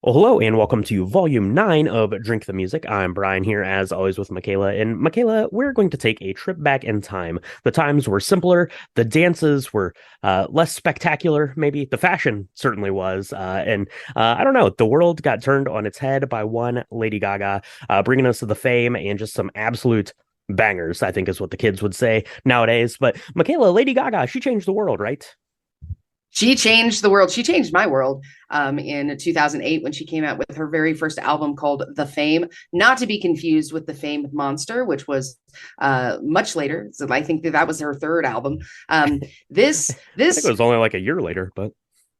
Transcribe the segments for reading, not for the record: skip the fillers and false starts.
Well, hello and welcome to Volume 9 of Drink the Music. I'm Brian here, as always, with Michaela. And Michaela, we're going to take a trip back in time. The times were simpler, the dances were less spectacular, maybe. The fashion certainly was. I don't know, the world got turned on its head by one Lady Gaga, bringing us to the fame and just some absolute bangers, I think is what the kids would say nowadays. But Michaela, Lady Gaga, she changed the world, right? She changed the world. She changed my world in 2008 when she came out with her very first album called The Fame, not to be confused with The Famed Monster, which was much later. So I think that was her third album. This I think it this was only like a year later, but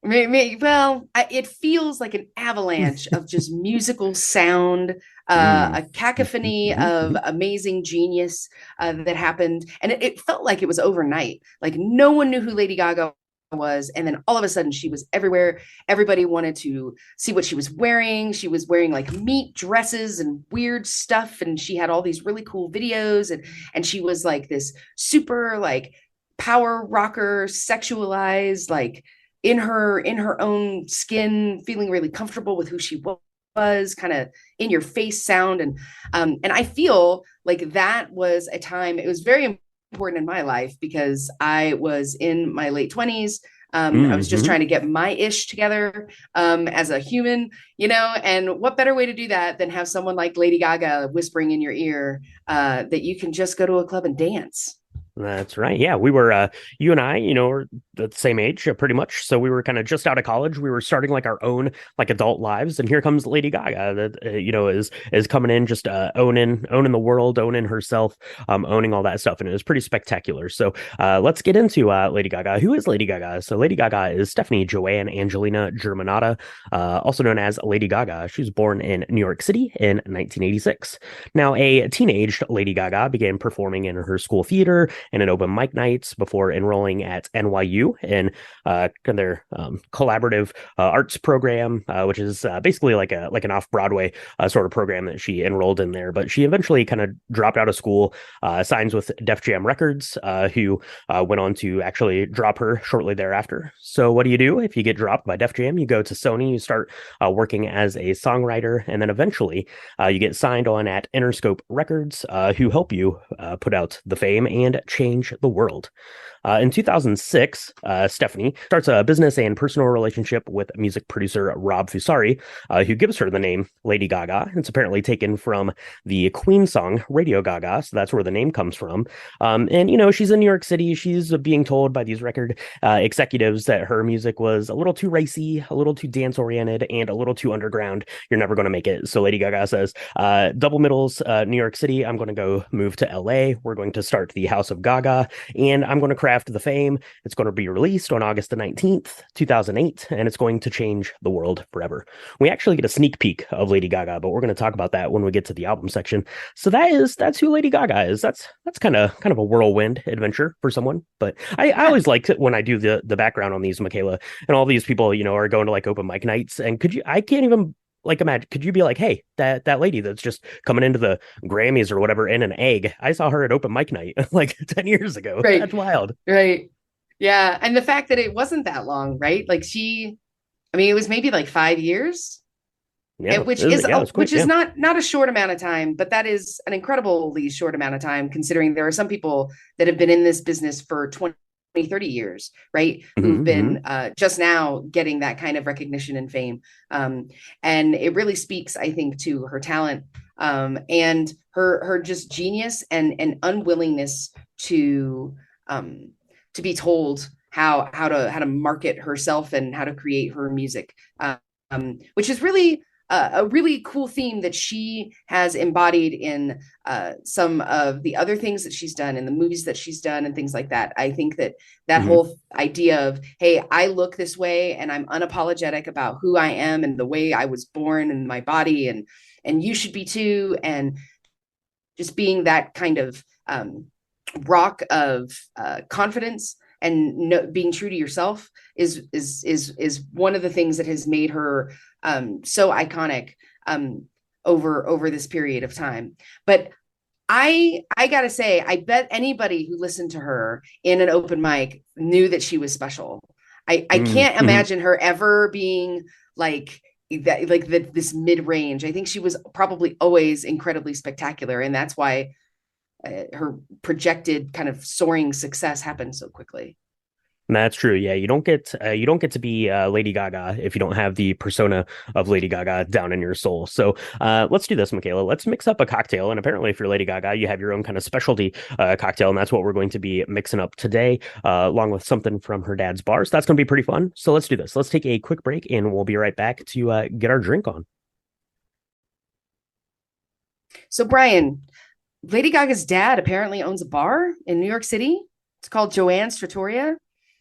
it feels like an avalanche of just musical sound, mm. a cacophony of amazing genius that happened. And it felt like it was overnight. Like no one knew who Lady Gaga was. And then all of a sudden she was everywhere. Everybody wanted to see what she was wearing. She was wearing like meat dresses and weird stuff. And she had all these really cool videos. And she was like this super like power rocker, sexualized, like in her own skin, feeling really comfortable with who she was, kind of in your face sound. And I feel like that was a time, it was very important in my life because I was in my late 20s. I was just Mm-hmm. trying to get my ish together as a human, and what better way to do that than have someone like Lady Gaga whispering in your ear that you can just go to a club and dance. That's right. Yeah, we were you and I, were the same age pretty much. So we were kind of just out of college. We were starting like our own like adult lives, and here comes Lady Gaga that is coming in just owning the world, owning herself, owning all that stuff, and it was pretty spectacular. So let's get into Lady Gaga. Who is Lady Gaga? So Lady Gaga is Stephanie Joanne Angelina Germanotta, also known as Lady Gaga. She was born in New York City in 1986. Now, a teenage Lady Gaga began performing in her school theater and in open mic nights before enrolling at NYU in their collaborative arts program, which is basically like an off Broadway sort of program that she enrolled in there. But she eventually kind of dropped out of school, signs with Def Jam Records, who went on to actually drop her shortly thereafter. So what do? If you get dropped by Def Jam, you go to Sony, you start working as a songwriter, and then eventually you get signed on at Interscope Records, who help you put out The Fame and change the world. In 2006, Stephanie starts a business and personal relationship with music producer Rob Fusari, who gives her the name Lady Gaga. It's apparently taken from the Queen song Radio Gaga, so that's where the name comes from. She's in New York City. She's being told by these record executives that her music was a little too racy, a little too dance oriented, and a little too underground. You're never going to make it. So Lady Gaga says, double middles, New York City. I'm going to go move to LA. We're going to start the House of Gaga, and I'm going to craft The Fame. It's going to be released on August the 19th, 2008, and it's going to change the world forever. We actually get a sneak peek of Lady Gaga, but we're going to talk about that when we get to the album section. So that's who Lady Gaga is. That's kind of a whirlwind adventure for someone. But I Yeah. always like when I do the background on these, Michaela, and all these people, are going to like open mic nights. And I can't even like imagine, could you be like, hey, that lady that's just coming into the Grammys or whatever in an egg, I saw her at open mic night like 10 years ago. Right. That's wild. Right. Yeah. And the fact that it wasn't that long, right? Like I mean, it was maybe like 5 years, Yeah, which is yeah, it's quick. which is Yeah. not a short amount of time, but that is an incredibly short amount of time considering there are some people that have been in this business for 20, 30 years, right? Who've Mm-hmm. been just now getting that kind of recognition and fame. And it really speaks, I think, to her talent and her just genius and unwillingness um, to be told how to market herself and how to create her music, which is really a really cool theme that she has embodied in some of the other things that she's done in the movies that she's done and things like that. I think that Mm-hmm. whole idea of, hey, I look this way and I'm unapologetic about who I am and the way I was born and my body, and you should be too, and just being that kind of rock of confidence and being true to yourself is one of the things that has made her so iconic um, over this period of time. But I gotta say, I bet anybody who listened to her in an open mic knew that she was special. I can't Mm-hmm. imagine her ever being like that like this mid-range. I think she was probably always incredibly spectacular, and that's why her projected kind of soaring success happened so quickly. That's true. Yeah, you don't get to be Lady Gaga if you don't have the persona of Lady Gaga down in your soul. So let's do this, Michaela. Let's mix up a cocktail. And apparently, if you're Lady Gaga, you have your own kind of specialty cocktail, and that's what we're going to be mixing up today, along with something from her dad's bar. So that's going to be pretty fun. So let's do this. Let's take a quick break, and we'll be right back to get our drink on. So Brian, Lady Gaga's dad apparently owns a bar in New York City. It's called Joanne's Trattoria.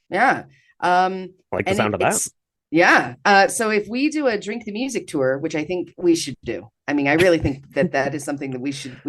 Yeah. I like the And sound of that. it's, yeah. So if we do a drink the music tour, which I think we should do, I mean, I really think that that is something that we should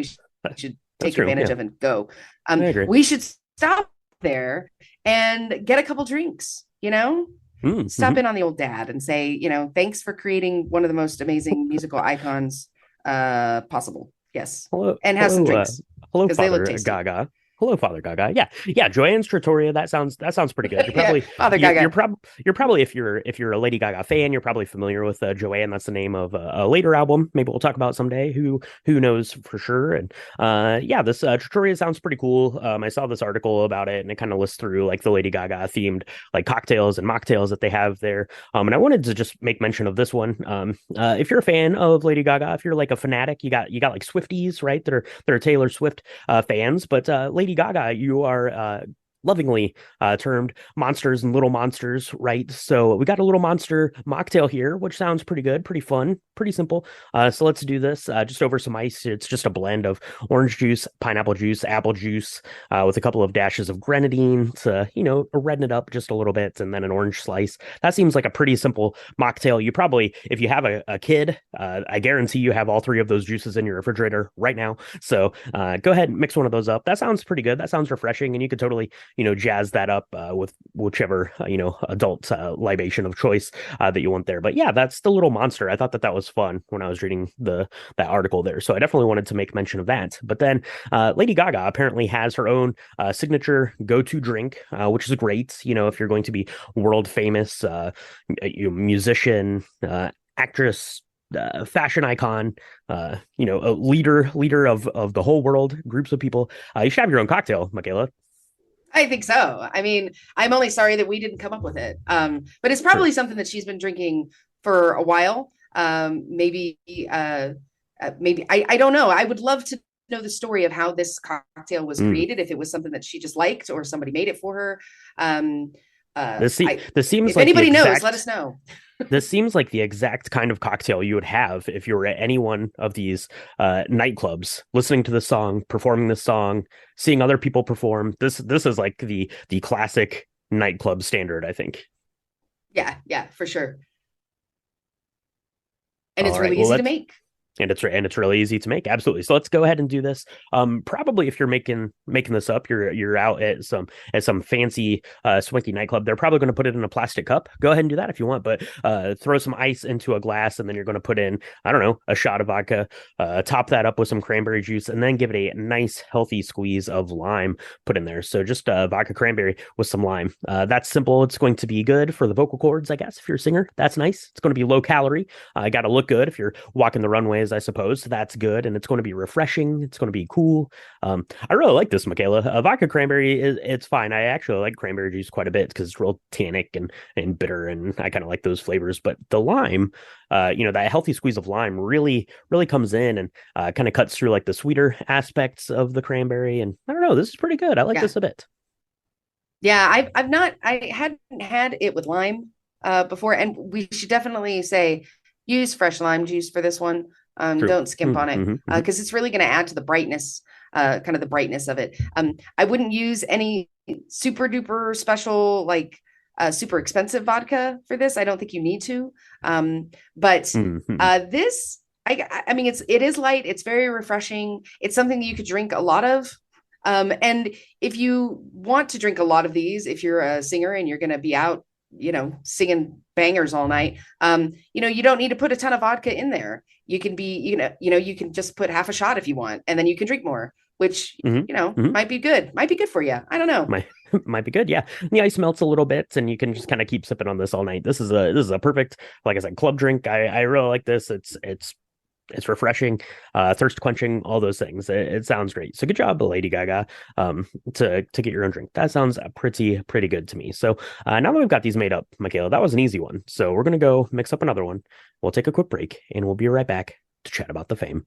That's take true. advantage Yeah, of and go. I agree. We should stop there and get a couple drinks, stop Mm-hmm. in on the old dad and say, thanks for creating one of the most amazing musical icons possible. Yes. Hello, And have some hello, drinks hello, because they look Father tasty. Gaga. Hello, Father Gaga. Yeah, yeah. Joanne's Trattoria. That sounds pretty good. You're Yeah, probably Father you're Gaga. prob you're probably if you're a Lady Gaga fan, you're probably familiar with Joanne. That's the name of a later album. Maybe we'll talk about someday. Who knows for sure? And yeah, this Trattoria sounds pretty cool. I saw this article about it, and it kind of lists through like the Lady Gaga themed like cocktails and mocktails that they have there. And I wanted to just make mention of this one. If you're a fan of Lady Gaga, if you're like a fanatic, you got like Swifties, right? That are Taylor Swift fans, but Lady Gaga, you are lovingly termed monsters and little monsters, right? So we got a little monster mocktail here, which sounds pretty good, pretty fun, pretty simple. So let's do this just over some ice. It's just a blend of orange juice, pineapple juice, apple juice, with a couple of dashes of grenadine to, redden it up just a little bit, and then an orange slice. That seems like a pretty simple mocktail. You probably, if you have a kid, I guarantee you have all three of those juices in your refrigerator right now. So go ahead and mix one of those up. That sounds pretty good. That sounds refreshing, and you could totally jazz that up with whichever adult libation of choice that you want there. But yeah, that's the little monster. I thought that that was fun when I was reading the that article there, so I definitely wanted to make mention of that. But then Lady Gaga apparently has her own signature go-to drink, which is great. If you're going to be world famous, musician, actress, fashion icon, a leader of the whole world, groups of people. You should have your own cocktail, Michaela. I think so. I mean, I'm only sorry that we didn't come up with it. But it's True. probably something that she's been drinking for a while. Maybe I don't know. I would love to know the story of how this cocktail was Mm. created. If it was something that she just liked or somebody made it for her. Um, This seems if like the anybody knows, let us exact know. this seems like the exact kind of cocktail you would have if you were at any one of these nightclubs, listening to the song, performing the song, seeing other people perform. This is like the classic nightclub standard, I think. Yeah, for sure. And All it's right, really well easy to let's make. and it's really easy to make. Absolutely. So let's go ahead and do this. Probably if you're making this up, you're out at some fancy swanky nightclub. They're probably going to put it in a plastic cup. Go ahead and do that if you want, but throw some ice into a glass, and then you're going to put in, I don't know, a shot of vodka. Top that up with some cranberry juice, and then give it a nice healthy squeeze of lime put in there. So just vodka cranberry with some lime. That's simple. It's going to be good for the vocal cords, I guess. If you're a singer, that's nice. It's going to be low calorie. Got to look good if you're walking the runways, I suppose. That's good, and it's going to be refreshing. It's going to be cool. I really like this, Michaela. Vodka cranberry it's fine. I actually like cranberry juice quite a bit because it's real tannic and bitter, and I kind of like those flavors. But the lime, that healthy squeeze of lime really comes in and kind of cuts through like the sweeter aspects of the cranberry. And I don't know, this is pretty good. I like Yeah. this a bit. Yeah, I hadn't had it with lime before, and we should definitely say use fresh lime juice for this one. True. Don't skimp on it Mm-hmm. because it's really going to add to the brightness, kind of the brightness of it. I wouldn't use any super duper special like super expensive vodka for this. I don't think you need to. But Mm-hmm. this, I mean, it is light. It's very refreshing. It's something that you could drink a lot of. And if you want to drink a lot of these, if you're a singer and you're going to be out, singing bangers all night, you don't need to put a ton of vodka in there. You can be, you can just put half a shot if you want, and then you can drink more. which, Hmm. Hmm. might be good for you. I don't know. Might might be good. Yeah. The ice melts a little bit and you can just kind of keep sipping on this all night. This is a perfect, like I said, club drink. I really like this. It's refreshing, thirst quenching, all those things. It sounds great. So good job, Lady Gaga, to get your own drink. That sounds pretty good to me. So now that we've got these made up, Michaela, that was an easy one. So we're gonna go mix up another one. We'll take a quick break and we'll be right back to chat about the fame.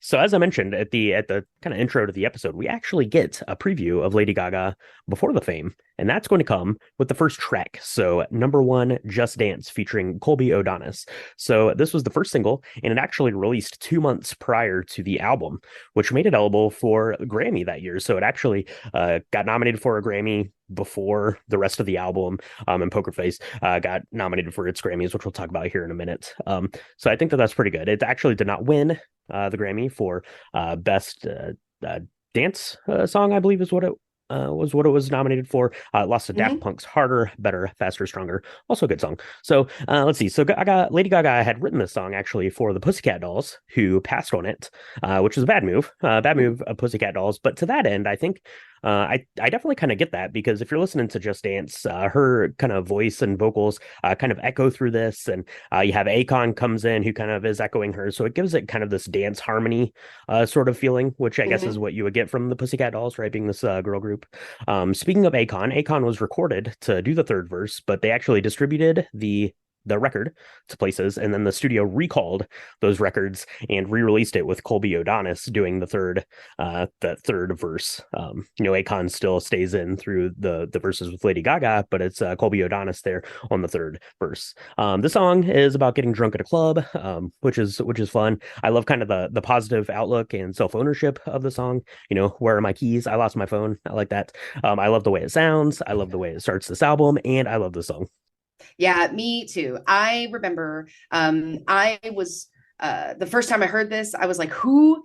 So as I mentioned at the kind of intro to the episode, we actually get a preview of Lady Gaga before the fame, and that's going to come with the first track. So number one, Just Dance, featuring Colby O'Donis. So this was the first single, and it actually released 2 months prior to the album, which made it eligible for a Grammy that year. So it actually got nominated for a Grammy before the rest of the album. And Poker Face got nominated for its Grammys, which we'll talk about here in a minute. So I think that that's pretty good. It actually did not win the Grammy for best dance song, I believe is what it was nominated for. It lost to Daft Hmm. Punk's "Harder, Better, Faster, Stronger." Also a good song. So let's see. So Lady Gaga had written this song actually for the Pussycat Dolls, who passed on it, which was a bad move. Bad move of Pussycat Dolls. But to that end, I think I definitely kind of get that because if you're listening to Just Dance, her kind of voice and vocals kind of echo through this, and you have Akon comes in who kind of is echoing her, so it gives it kind of this dance harmony sort of feeling, which I guess is Hmm. what you would get from the Pussycat Dolls, right? Being this girl group. Speaking of Akon, Akon was recorded to do the third verse, but they actually distributed the record to places, and then the studio recalled those records and re-released it with Colby O'Donis doing the third verse. Akon still stays in through the verses with Lady Gaga, but it's Colby O'Donis there on the third verse. The song is about getting drunk at a club, which is fun. I love kind of the positive outlook and self ownership of the song. Where are my keys? I lost my phone. I like that. I love the way it sounds. I love the way it starts this album, and I love the song. Yeah, me too. I remember I was the first time I heard this, I was like, who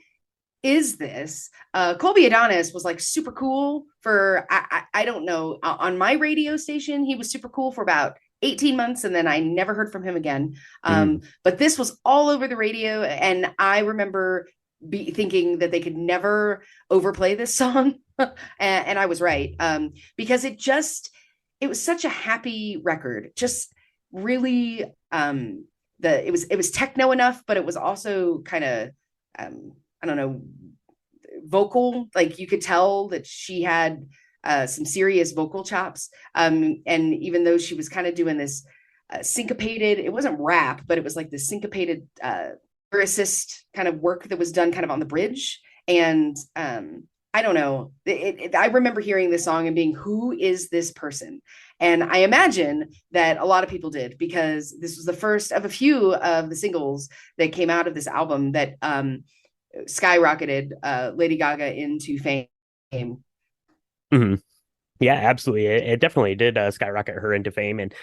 is this? Colby Adonis was like super cool for I don't know, on my radio station. He was super cool for about 18 months, and then I never heard from him again. Mm, But this was all over the radio, and I remember thinking that they could never overplay this song, and I was right, because it was such a happy record, just really it was techno enough, but it was also kind of I don't know, vocal. Like you could tell that she had some serious vocal chops. And even though she was kind of doing this syncopated, it wasn't rap, but it was like this syncopated lyricist kind of work that was done kind of on the bridge. And I don't know. I remember hearing this song and being, who is this person? And I imagine that a lot of people did, because this was the first of a few of the singles that came out of this album that skyrocketed Lady Gaga into fame. mhm. Yeah, absolutely. It definitely did skyrocket her into fame, and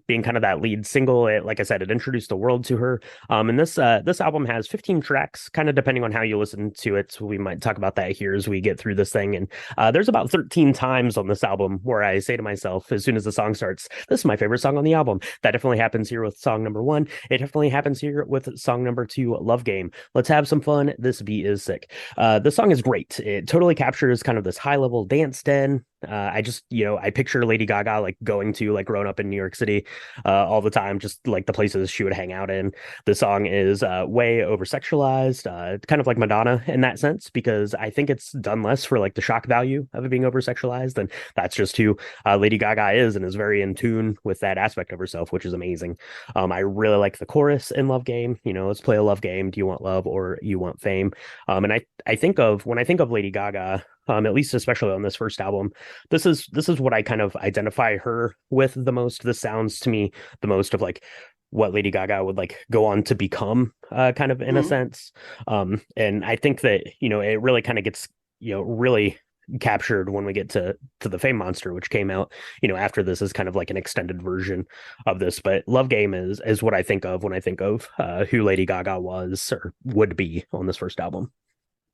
being kind of that lead single. Like I said, it introduced the world to her. And this album has 15 tracks, kind of depending on how you listen to it. So we might talk about that here as we get through this thing. And there's about 13 times on this album where I say to myself, as soon as the song starts, "This is my favorite song on the album." That definitely happens here with song number one. It definitely happens here with song number two, "Love Game." Let's have some fun. This beat is sick. The song is great. It totally captures kind of this high level dance den. I just, I picture Lady Gaga like going to like growing up in New York City all the time, just like the places she would hang out in. The song is way over sexualized, kind of like Madonna in that sense, because I think it's done less for like the shock value of it being over sexualized. And that's just who Lady Gaga is, and is very in tune with that aspect of herself, which is amazing. I really like the chorus in Love Game. Let's play a love game. Do you want love or you want fame? And I think of when I think of Lady Gaga, at least especially on this first album, this is what I kind of identify her with the most. This sounds to me the most of like what Lady Gaga would like go on to become, kind of in a Mm-hmm. sense. And I think that it really kind of gets really captured when we get to the Fame Monster, which came out after this, is kind of like an extended version of this. But Love Game is what I think of when I think of who Lady Gaga was or would be on this first album.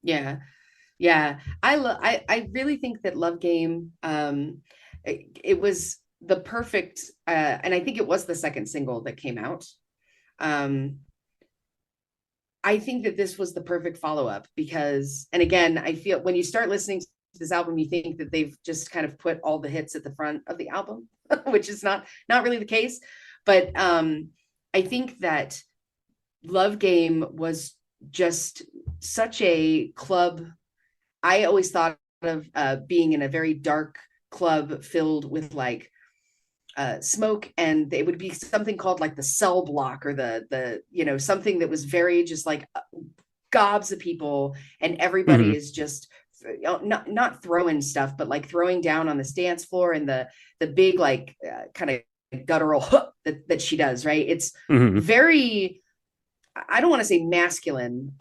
Yeah, yeah. I really think that Love Game, it was the perfect, and I think it was the second single that came out. Um, I think that this was the perfect follow up because, and again, I feel when you start listening to this album, you think that they've just kind of put all the hits at the front of the album, which is not really the case. But I think that Love Game was just such a club. I always thought of being in a very dark club filled with like smoke, and it would be something called like the cell block or the something that was very just like gobs of people, and everybody Hmm. is just not throwing stuff, but like throwing down on the dance floor, and the big like kind of guttural hook that she does, right? It's Hmm. very, I don't want to say masculine,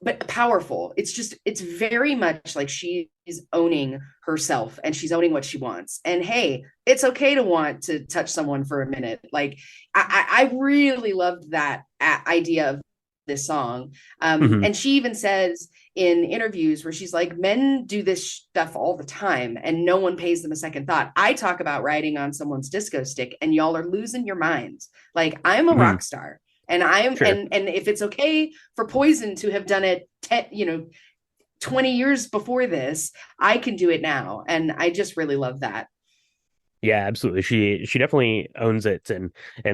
but powerful. It's very much like she's owning herself and she's owning what she wants. And hey, it's okay to want to touch someone for a minute. Like I really loved that idea of this song. Hmm. And she even says in interviews where she's like, men do this stuff all the time and no one pays them a second thought. I talk about riding on someone's disco stick and y'all are losing your minds. Like I'm a Hmm. rock star and I am, Sure. and if it's okay for Poison to have done it 20 years before this, I can do it now. And I just really love that. Yeah, absolutely. She definitely owns it and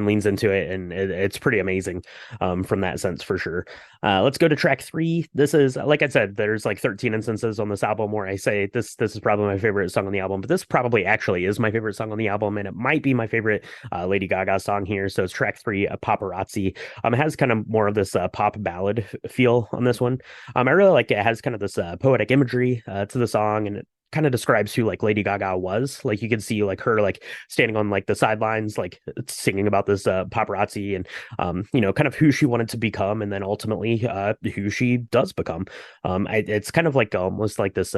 leans into it, and it's pretty amazing, from that sense for sure. Let's go to track three. This is, like I said, there's like 13 instances on this album where I say this is probably my favorite song on the album, but this probably actually is my favorite song on the album, and it might be my favorite Lady Gaga song here. So it's track three, Paparazzi. It has kind of more of this pop ballad feel on this one. I really like it. It has kind of this poetic imagery to the song, and it kind of describes who like Lady Gaga was. Like you could see like her like standing on like the sidelines, like singing about this paparazzi and kind of who she wanted to become, and then ultimately who she does become. It's kind of like almost like this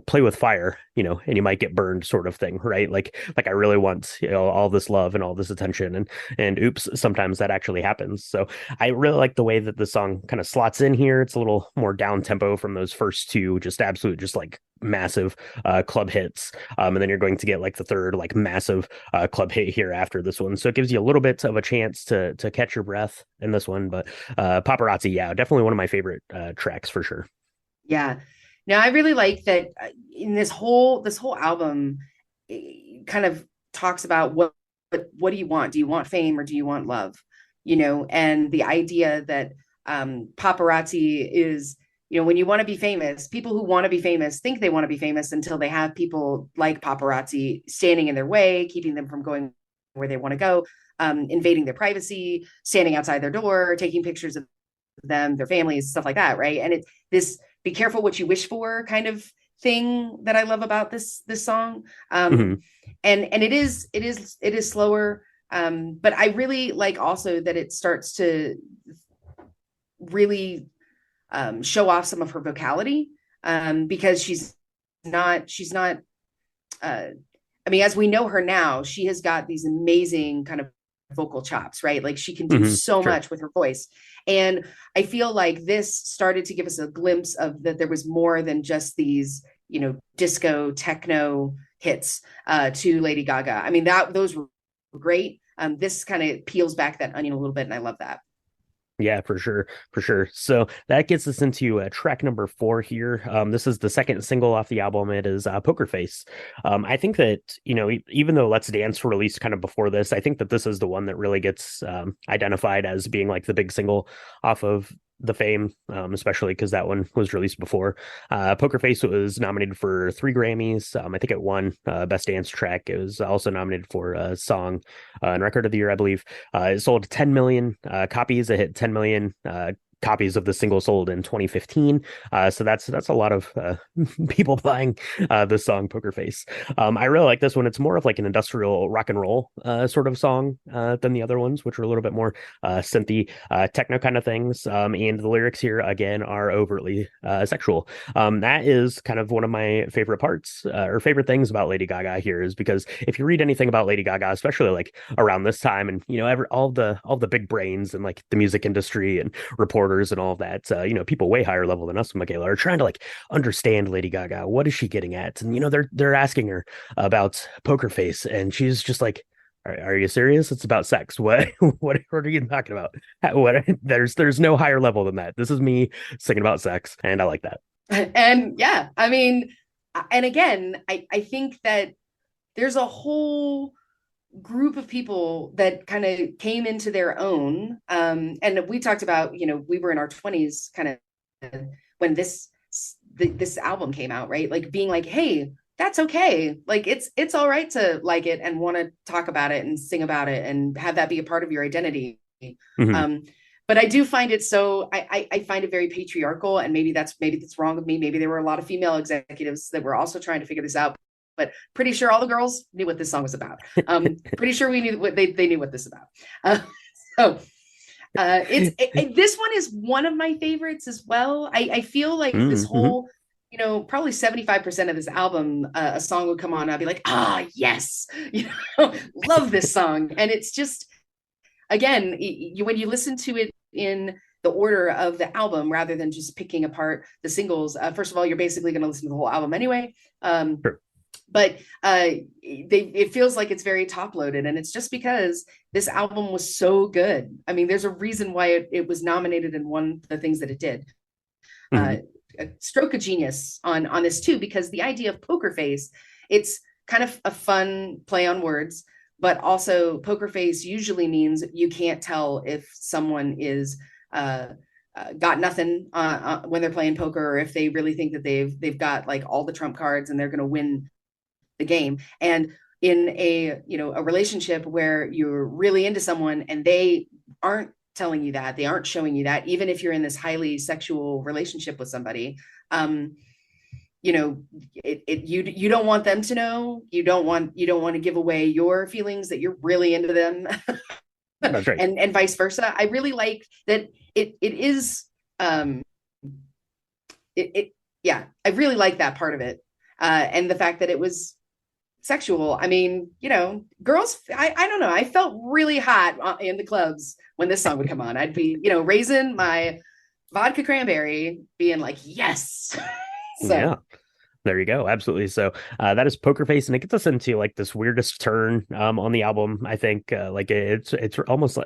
play with fire, and you might get burned sort of thing, right? Like I really want, all this love and all this attention, and oops, sometimes that actually happens. So I really like the way that the song kind of slots in here. It's a little more down tempo from those first two, just absolute, just like massive club hits. And then you're going to get like the third like massive club hit here after this one. So it gives you a little bit of a chance to catch your breath in this one. But Paparazzi, yeah, definitely one of my favorite tracks for sure. Yeah. Now I really like that in this whole album kind of talks about what do you want? Do you want fame or do you want love? And the idea that paparazzi is, when you want to be famous, people who want to be famous think they want to be famous until they have people like paparazzi standing in their way, keeping them from going where they want to go, invading their privacy, standing outside their door, taking pictures of them, their families, stuff like that, right? And it's this be careful what you wish for kind of thing that I love about this song. Hmm. And it is slower. But I really like also that it starts to really show off some of her vocality, because she's not I mean, as we know her now, she has got these amazing kind of vocal chops, right? Like she can do Hmm. so Sure. much with her voice. And I feel like this started to give us a glimpse of that there was more than just these, disco techno hits to Lady Gaga. I mean, that those were great. This kind of peels back that onion a little bit, and I love that. Yeah, for sure, for sure. So that gets us into track number four here. This is the second single off the album. It is Poker Face. I think that, even though Let's Dance released kind of before this, I think that this is the one that really gets identified as being like the big single off of the Fame, especially because that one was released before. Poker Face was nominated for 3 Grammys. I think it won Best Dance Track. It was also nominated for Song and Record of the Year, I believe. It sold 10 million copies. It hit 10 million copies of the single sold in 2015. So that's a lot of people buying this song, Poker Face. I really like this one. It's more of like an industrial rock and roll sort of song than the other ones, which are a little bit more synthy, techno kind of things. And the lyrics here again are overtly sexual. That is kind of one of my favorite parts or favorite things about Lady Gaga here, is because if you read anything about Lady Gaga, especially like around this time, and all the big brains and like the music industry and reporters and all of that, people way higher level than us, Michaela, are trying to like understand Lady Gaga. What is she getting at? And they're asking her about Poker Face, and she's just like, Are you serious? It's about sex. What what are you talking about? What there's no higher level than that. This is me singing about sex, and I like that. And yeah, I mean, and again, I think that there's a whole group of people that kind of came into their own. And we talked about, we were in our 20s kind of when this album came out, right? Like being like, hey, that's okay. Like it's all right to like it and want to talk about it and sing about it and have that be a part of your identity. Hmm. Um, but I do find it so I find it very patriarchal, and maybe that's wrong with me. Maybe there were a lot of female executives that were also trying to figure this out, but pretty sure all the girls knew what this song was about. Pretty sure we knew what they knew what this was about. Uh, so this one is one of my favorites as well. I feel like this Hmm. whole, probably 75% of this album, a song would come on, I'd be like, yes, love this song. And it's just, again, when you listen to it in the order of the album rather than just picking apart the singles, first of all, you're basically going to listen to the whole album anyway. Sure. But it feels like it's very top loaded, and it's just because this album was so good. I mean, there's a reason why it was nominated and won the things that it did. uh, Hmm. a stroke of genius on this too, because the idea of poker face, it's kind of a fun play on words, but also poker face usually means you can't tell if someone is got nothing when they're playing poker, or if they really think that they've got like all the trump cards and they're going to win the game. And in a relationship where you're really into someone and they aren't telling you that, they aren't showing you that, even if you're in this highly sexual relationship with somebody, um you know you don't want them to know, you don't want to give away your feelings that you're really into them. That's right. And vice versa. I really like that it is um it yeah, I really like that part of it. And the fact that it was sexual. I mean, girls, I don't know. I felt really hot in the clubs when this song would come on. I'd be, raising my vodka cranberry, being like, yes. Yeah. So, There you go. Absolutely. So that is Poker Face, and it gets us into like this weirdest turn on the album. I think like it's almost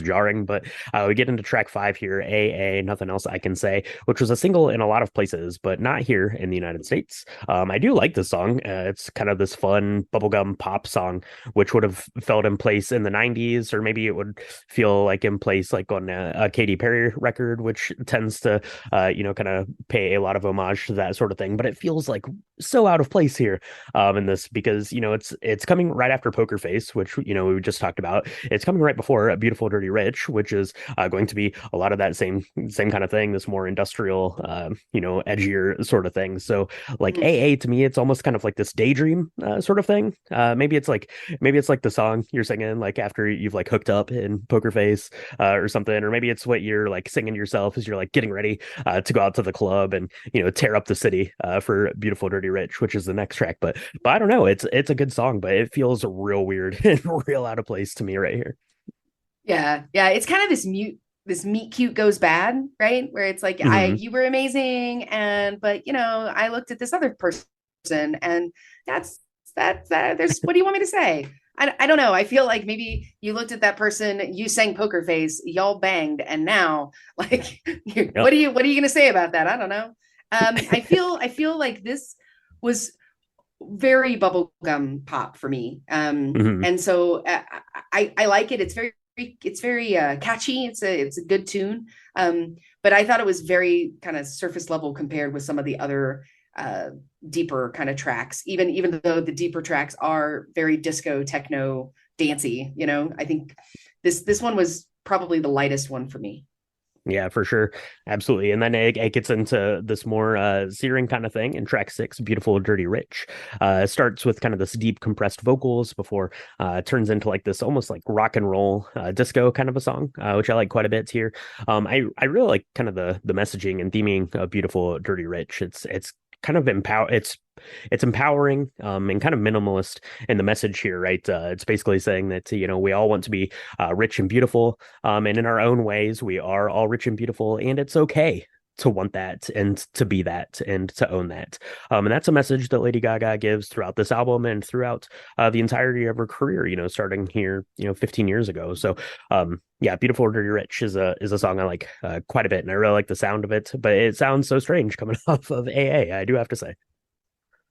jarring, but we get into track 5 here, AA, Nothing Else I Can Say, which was a single in a lot of places, but not here in the United States. I do like this song. It's kind of this fun bubblegum pop song, which would have felt in place in the 90s, or maybe it would feel like in place like on a Katy Perry record, which tends to kind of pay a lot of homage to that sort of thing. But it feels like so out of place here in this because it's coming right after Poker Face, which we just talked about. It's coming right before A Beautiful Dirty Rich, which is going to be a lot of that same kind of thing, this more industrial, edgier sort of thing. So like mhm. AA to me, it's almost kind of like this daydream sort of thing. Maybe it's like the song you're singing like after you've like hooked up in Poker Face or something, or maybe it's what you're like singing to yourself as you're like getting ready to go out to the club and tear up the city for Beautiful Dirty Rich, which is the next track. But I don't know, it's a good song, but it feels real weird and real out of place to me right here. Yeah. It's kind of this meet cute goes bad, right? Where it's like, Hmm. you were amazing, but I looked at this other person, and that's there's, what do you want me to say? I don't know. I feel like maybe you looked at that person, you sang Poker Face, y'all banged, and now like, Yep. what are you gonna say about that? I don't know. I feel like this was very bubblegum pop for me. Hmm. And so I like it. It's very catchy. It's a good tune. But I thought it was very kind of surface level compared with some of the other uh, deeper kind of tracks. Even though the deeper tracks are very disco, techno, dancey. I think this one was probably the lightest one for me. Yeah, for sure. Absolutely. And then it gets into this more searing kind of thing in track 6, Beautiful Dirty Rich. It starts with kind of this deep compressed vocals before it turns into like this almost like rock and roll disco kind of a song, which I like quite a bit here. I really like kind of the messaging and theming of Beautiful Dirty Rich. It's kind of it's empowering and kind of minimalist in the message here, right? It's basically saying that we all want to be rich and beautiful, and in our own ways, we are all rich and beautiful, and it's okay. to want that and to be that and to own that. And that's a message that Lady Gaga gives throughout this album and throughout the entirety of her career, starting here, 15 years ago. So yeah, Beautiful Dirty Rich is a song I like quite a bit, and I really like the sound of it, but it sounds so strange coming off of AA, I do have to say.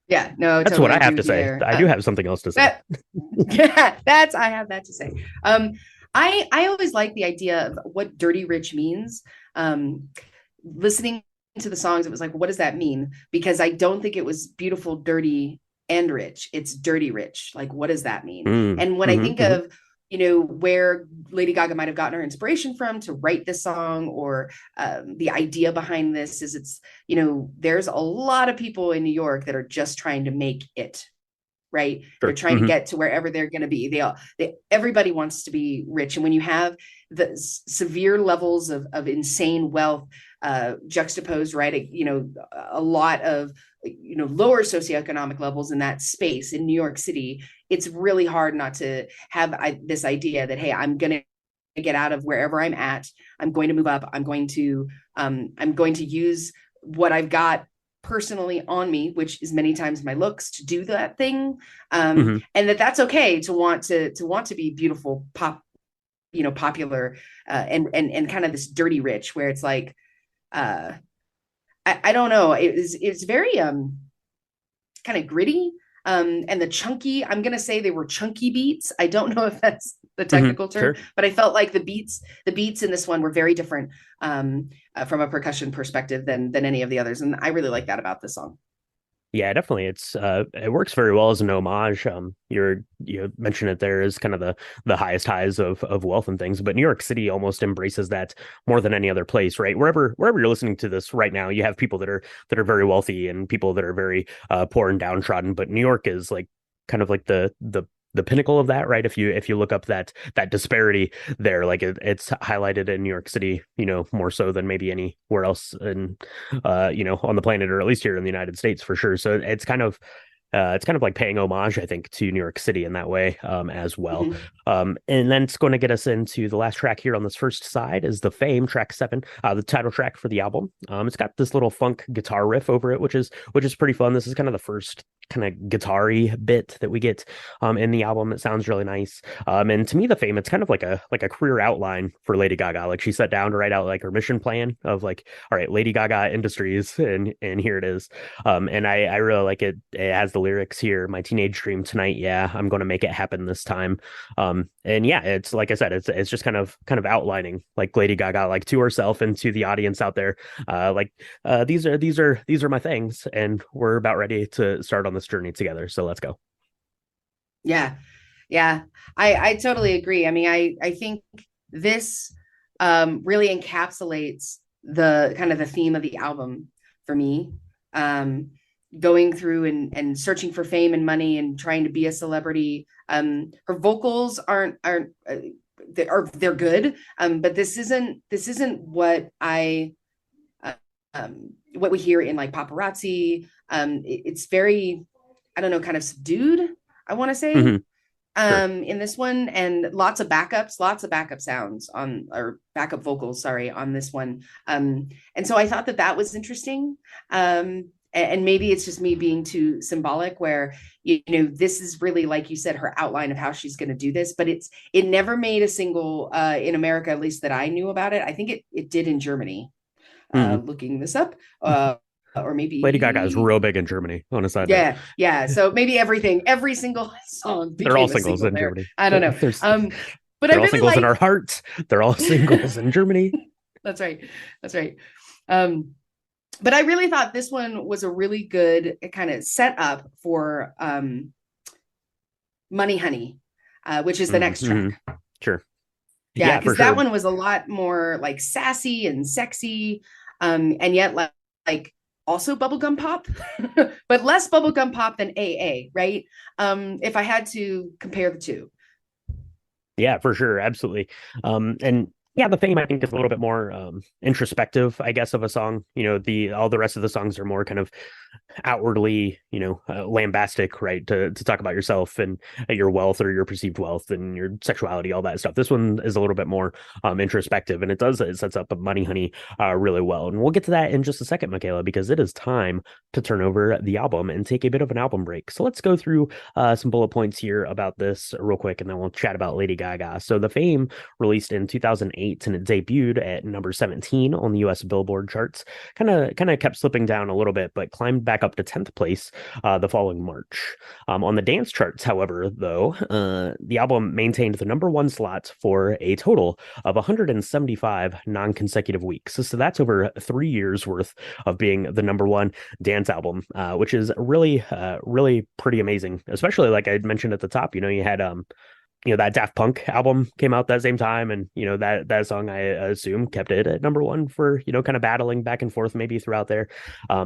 Yeah, no, I That's what totally I agree have to with you say. there. I do have something else to say. That yeah, that's I have that to say. I always like the idea of what dirty rich means. Listening to the songs, it was like, what does that mean? Because I don't think it was beautiful, dirty, and rich. It's dirty rich. Like, what does that mean? Mm, And when I hmm think hmm of where Lady Gaga might have gotten her inspiration from to write this song, or the idea behind this is there's a lot of people in New York that are just trying to make it, right? They're Sure. trying to get to wherever they're going to be. Everybody wants to be rich, and when you have the severe levels of insane wealth juxtaposed, right, a lot of lower socioeconomic levels in that space in New York City, it's really hard not to have this idea that, hey, I'm going to get out of wherever I'm at. I'm going to move up. I'm going to use what I've got personally on me, which is many times my looks, to do that thing, hmm and that's okay to want to be beautiful, popular, and kind of this dirty rich, where it's like, I don't know, it's very kind of gritty, and the chunky, I'm gonna say they were chunky beats. I don't know if that's the technical term, Sure. but I felt like the beats in this one were very different, from a percussion perspective than any of the others, and I really like that about this song. Yeah, definitely. It works very well as an homage. You mentioned it there as kind of the highest highs of wealth and things, but New York City almost embraces that more than any other place, right? Wherever you're listening to this right now, you have people that are very wealthy and people that are very poor and downtrodden, but New York is like kind of like the pinnacle of that, right? If you look up that disparity there, like it's highlighted in New York City, more so than maybe anywhere else in on the planet, or at least here in the United States for sure. So it's kind of like paying homage, I think, to New York City in that way, as well. Mm-hmm. And then it's going to get us into the last track here on this first side is the Fame track 7, the title track for the album. It's got this little funk guitar riff over it, which is pretty fun. This is kind of the first kind of guitar-y bit that we get in the album. It sounds really nice. And to me, the Fame, it's kind of like a career outline for Lady Gaga. Like she sat down to write out like her mission plan of like, all right, Lady Gaga Industries, and here it is. And I really like it. It has the lyrics here. My teenage dream tonight. Yeah, I'm going to make it happen this time. And yeah, it's like I said, it's just kind of outlining like Lady Gaga, like to herself and to the audience out there. These are my things, and we're about ready to start on this journey together. So let's go. Yeah, yeah, I totally agree. I mean, I think this really encapsulates the kind of the theme of the album for me. Um, Going through and searching for fame and money and trying to be a celebrity. Her vocals aren't they're good, but this isn't what we hear in like paparazzi. It's very, I don't know, kind of subdued, I want to say, Hmm Sure. in this one, and lots of backup sounds on, or backup vocals, sorry, on this one. And so I thought that was interesting. And maybe it's just me being too symbolic, where this is really, like you said, her outline of how she's going to do this, but it never made a single in America, at least that I knew about it. I think it did in Germany. hmm Looking this up, or Lady Gaga is maybe, real big in Germany. On a side note, yeah. So maybe every single song they're all became a singles single in there. Germany. I don't know. There's But I They're all really singles in our like. hearts. They're all singles in Germany. That's right. That's right. Um, but I really thought this one was a really good kind of setup for Money Honey, which is the hmm next hmm track. Sure. Yeah, Yeah, for because that sure. one was a lot more like sassy and sexy, and yet like also bubblegum pop, but less bubblegum pop than AA, right? If I had to compare the two. Yeah, for sure. Absolutely. And Yeah, the Fame I think is a little bit more introspective, I guess, of a song. The all the rest of the songs are more kind of outwardly, lambastic, right? To talk about yourself and your wealth or your perceived wealth and your sexuality, all that stuff. This one is a little bit more introspective, and it sets up Money Honey really well. And we'll get to that in just a second, Michaela, because it is time to turn over the album and take a bit of an album break. So let's go through some bullet points here about this real quick, and then we'll chat about Lady Gaga. So the Fame released in 2008, and it debuted at number 17 on the U.S. Billboard charts. Kind of kept slipping down a little bit, but climbed back up to 10th place the following March. On the dance charts, however, though, the album maintained the number one slot for a total of 175 non-consecutive weeks. So that's over 3 years worth of being the number one dance album, which is really pretty amazing. Especially like I mentioned at the top, you had that Daft Punk album came out that same time, and that song I assume kept it at number one for kind of battling back and forth maybe throughout there.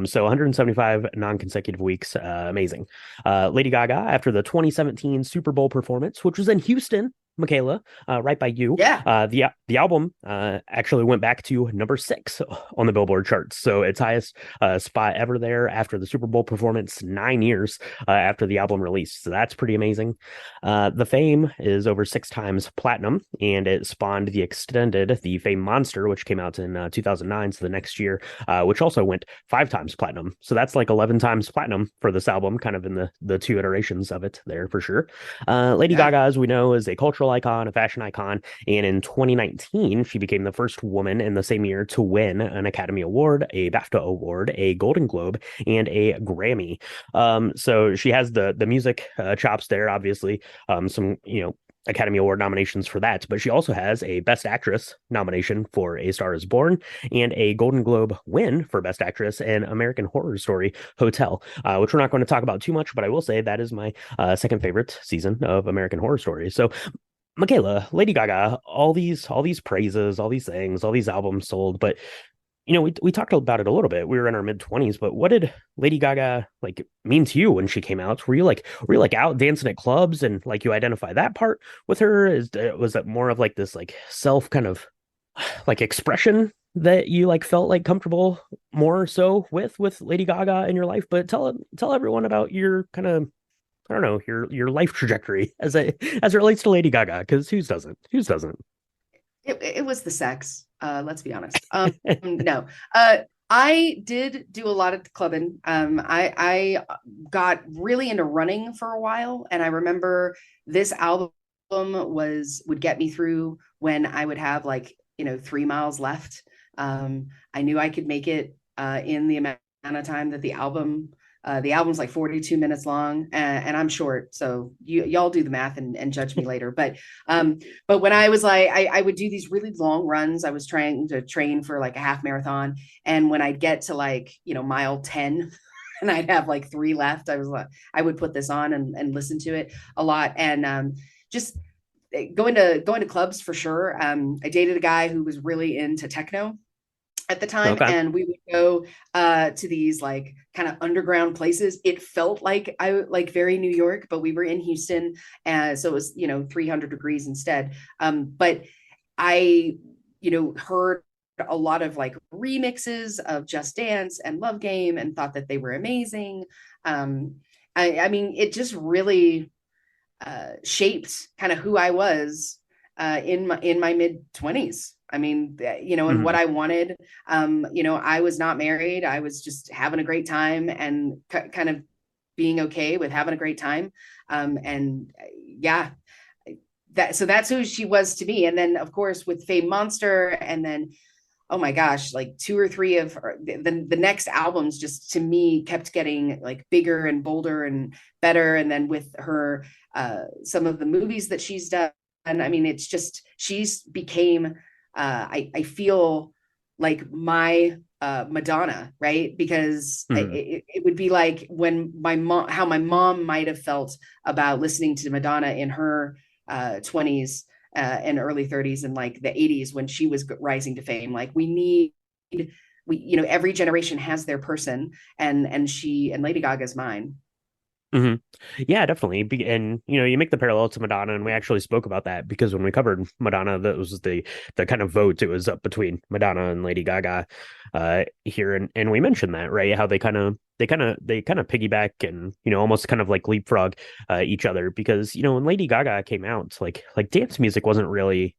So 175 non-consecutive weeks, amazing. Lady Gaga after the 2017 Super Bowl performance, which was in Houston. Michaela, right by you. Yeah. The album actually went back to number 6 on the Billboard charts, so its highest spot ever there after the Super Bowl performance, 9 years after the album released. So that's pretty amazing. The Fame is over 6 times platinum, and it spawned the extended The Fame Monster, which came out in 2009, so the next year, which also went 5 times platinum. So that's like 11 times platinum for this album, kind of in the two iterations of it there for sure. Lady Yeah. Gaga, as we know, is a cultural icon, a fashion icon, and in 2019, she became the first woman in the same year to win an Academy Award, a BAFTA Award, a Golden Globe, and a Grammy. So she has the music chops there, obviously. Some Academy Award nominations for that, but she also has a Best Actress nomination for A Star Is Born and a Golden Globe win for Best Actress in American Horror Story Hotel, which we're not going to talk about too much, but I will say that is my second favorite season of American Horror Story. So, Michaela, Lady Gaga, all these praises, all these things, all these albums sold, but we talked about it a little bit. We were in our mid 20s, but what did Lady Gaga like mean to you when she came out? Were you like out dancing at clubs and like you identify that part with her? Was it more of like this like self kind of like expression that you like felt like comfortable more so with Lady Gaga in your life? But tell everyone about your kind of, I don't know, your life trajectory as it relates to Lady Gaga, because whose doesn't? Whose doesn't? It was the sex. Let's be honest. No. I did do a lot of clubbing. I got really into running for a while, and I remember this album would get me through when I would have like 3 miles left. I knew I could make it in the amount of time that the album's like 42 minutes long, and I'm short, so y'all do the math and judge me later. But when I was like, I would do these really long runs. I was trying to train for like a half marathon, and when I'd get to like mile 10, and I'd have like 3 left, I would put this on and listen to it a lot, and just going to clubs for sure. I dated a guy who was really into techno at the time, Okay. and we would go to these like kind of underground places. It felt like I like very New York, but we were in Houston, and so it was 300 degrees instead. But I heard a lot of like remixes of Just Dance and Love Game and thought that they were amazing. I mean, it just really shaped kind of who I was in my mid 20s. I mean, and what Mhm. I wanted. I was not married. I was just having a great time and kind of being okay with having a great time. And yeah, that's who she was to me. And then of course with Fame Monster, and then oh my gosh, like 2 or 3 of the next albums just to me kept getting like bigger and bolder and better. And then with her, some of the movies that she's done, I mean, it's just, she's became, I feel like my Madonna, right? Because Mhm. it would be like when how my mom might have felt about listening to Madonna in her 20s and early 30s and like the 80s when she was rising to fame. Like we every generation has their person, and Lady Gaga's mine. hmm Yeah, definitely. And you make the parallel to Madonna, and we actually spoke about that because when we covered Madonna, that was the kind of vote. It was up between Madonna and Lady Gaga here, and we mentioned that, right? How they kind of piggyback and almost kind of like leapfrog each other because when Lady Gaga came out, like dance music wasn't really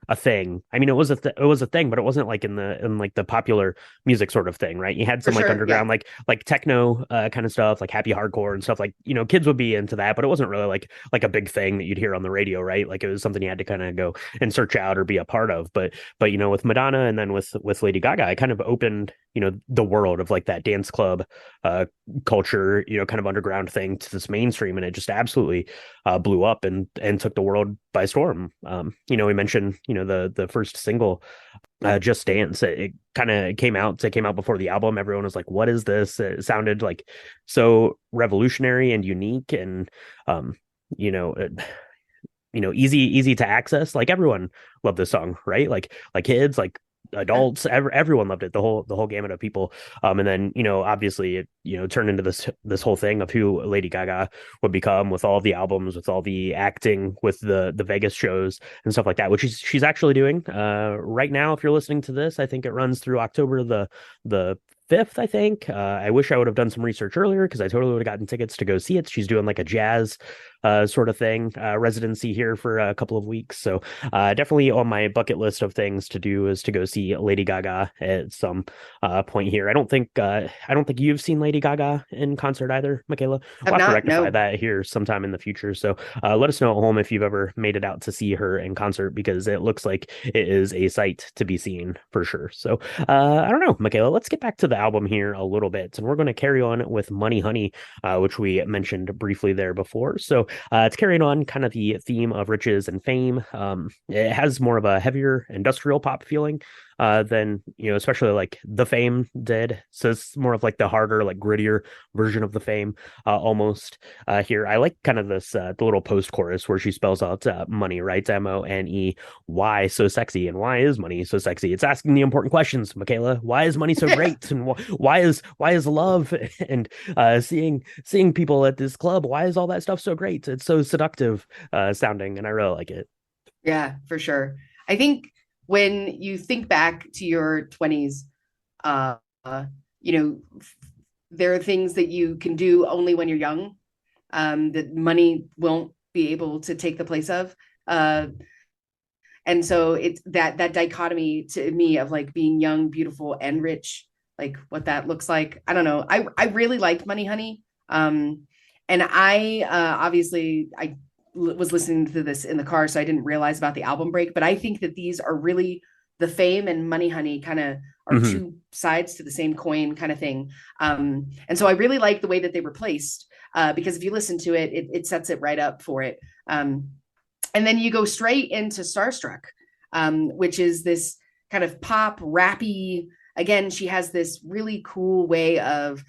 a thing. I mean, it was a thing, but it wasn't like in like the popular music sort of thing, right? You had For some like sure. Yeah. underground like techno kind of stuff, like happy hardcore and stuff like, kids would be into that, but it wasn't really like a big thing that you'd hear on the radio, right? Like it was something you had to kind of go and search out or be a part of. But with Madonna and then with Lady Gaga, I kind of opened, the world of like that dance club uh culture, kind of underground thing to this mainstream, and it just absolutely blew up and took the world by storm. We mentioned the first single, Just Dance. It kind of came out before the album. Everyone was like, "What is this?" It sounded like so revolutionary and unique, and um, you know, it, easy to access. Like everyone loved this song, right? Like kids, like Yeah. adults, everyone loved it. The whole gamut of people. And then obviously it turned into this whole thing of who Lady Gaga would become with all the albums, with all the acting, with the Vegas shows and stuff like that, which she's actually doing right now. If you're listening to this, I think it runs through October the 5th, I think. I wish I would have done some research earlier because I totally would have gotten tickets to go see it. She's doing like a jazz sort of thing, residency here for a couple of weeks. So definitely on my bucket list of things to do is to go see Lady Gaga at some point here. I don't think you've seen Lady Gaga in concert either, Michaela. Have We'll have to not. rectify No. that here sometime in the future. So let us know at home if you've ever made it out to see her in concert because it looks like it is a sight to be seen for sure. So I don't know, Michaela. Let's get back to the album here a little bit, and we're going to carry on with Money Honey, which we mentioned briefly there before. So it's carrying on kind of the theme of riches and fame. It has more of a heavier industrial pop feeling than especially like the Fame did. So it's more of like the harder, like grittier version of the Fame, almost. Here, I like kind of this the little post chorus where she spells out money, right? Money. Why so sexy, and why is money so sexy? It's asking the important questions, Michaela. Why is money so great, and why is love and seeing people at this club? Why is all that stuff so great? It's so seductive sounding, and I really like it. Yeah, for sure. I think when you think back to your 20s, uh, you know, there are things that you can do only when you're young, that money won't be able to take the place of. Uh, and so it's that dichotomy to me of like being young, beautiful, and rich, like what that looks like. I don't know. I really liked Money Honey. And I obviously I was listening to this in the car, so I didn't realize about the album break. But I think that these are really the Fame and Money Honey kind of are hmm two sides to the same coin kind of thing. And so I really like the way that they were placed, because if you listen to it, it sets it right up for it. And then you go straight into Starstruck, which is this kind of pop rappy. Again, she has this really cool way of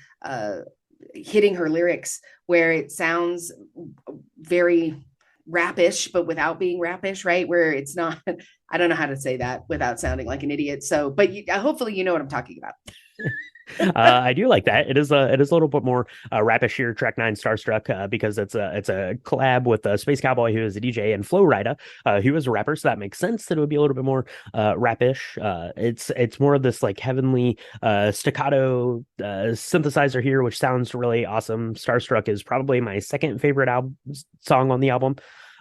hitting her lyrics where it sounds very rapish, but without being rapish, right? Where it's not, I don't know how to say that without sounding like an idiot. So, but hopefully you know what I'm talking about. I do like that. It is a little bit more rapish here, Track Nine Starstruck, because it's a collab with Space Cowboy, who is a DJ, and Flo Rida, who is a rapper. So that makes sense that it would be a little bit more rapish. It's more of this like heavenly staccato synthesizer here, which sounds really awesome. Starstruck is probably my second favorite album song on the album.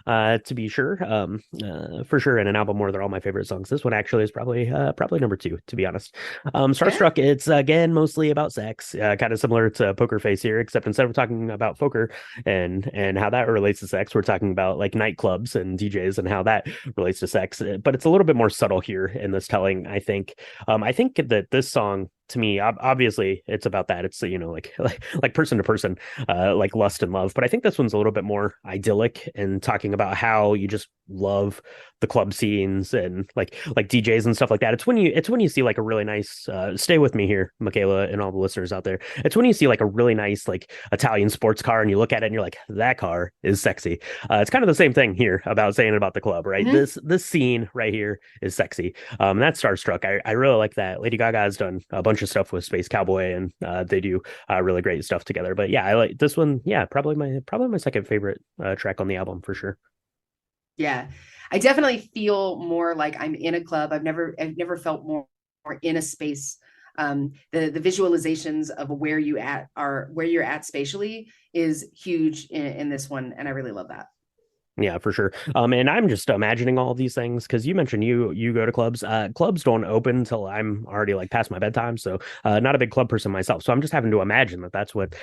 To be sure, for sure, in an album where they're all my favorite songs. This one actually is probably number two, to be honest. Yeah. Starstruck, it's again mostly about sex, kind of similar to Poker Face here, except instead of talking about poker and how that relates to sex, we're talking about like nightclubs and DJs and how that relates to sex. But it's a little bit more subtle here in this telling, I think. I think that this song to me, obviously, it's about that. It's like person to person, like lust and love. But I think this one's a little bit more idyllic and talking about how you just love the club scenes and like DJs and stuff like that. It's when you see like a really nice stay with me here, Michaela, and all the listeners out there. It's when you see like a really nice like Italian sports car and you look at it and you're like, that car is sexy. It's kind of the same thing here about saying about the club, right? Mhm. This scene right here is sexy. That's Starstruck. I really like that. Lady Gaga has done a bunch of stuff with Space Cowboy, and they do really great stuff together. But yeah, I like this one. Yeah, probably my second favorite track on the album for sure. Yeah. I definitely feel more like I'm in a club. I've never felt more in a space. The visualizations of where you're at spatially is huge in this one, and I really love that. Yeah, for sure. And I'm just imagining all of these things because you mentioned you go to clubs. Clubs don't open until I'm already like past my bedtime, so not a big club person myself. So I'm just having to imagine that that's what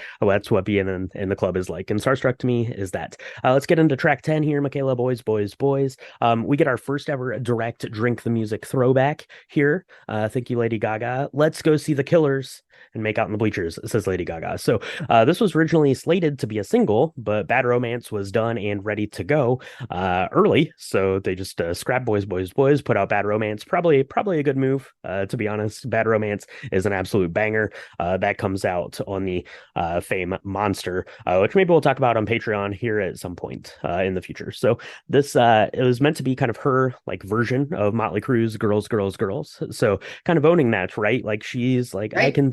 being in the club is like. And Starstruck to me is that. Let's get into track 10 here, Michaela. Boys, boys, boys. We get our first ever direct drink the music throwback here. Thank you, Lady Gaga. Let's go see the Killers and make out in the bleachers, says Lady Gaga. So this was originally slated to be a single, but Bad Romance was done and ready to go early. So they just scrapped Boys, Boys, Boys, put out Bad Romance. Probably a good move, to be honest. Bad Romance is an absolute banger. That comes out on the Fame Monster, which maybe we'll talk about on Patreon here at some point in the future. So this it was meant to be kind of her like version of Motley Crue's Girls, Girls, Girls. So kind of owning that, right? Like she's like, Right? I can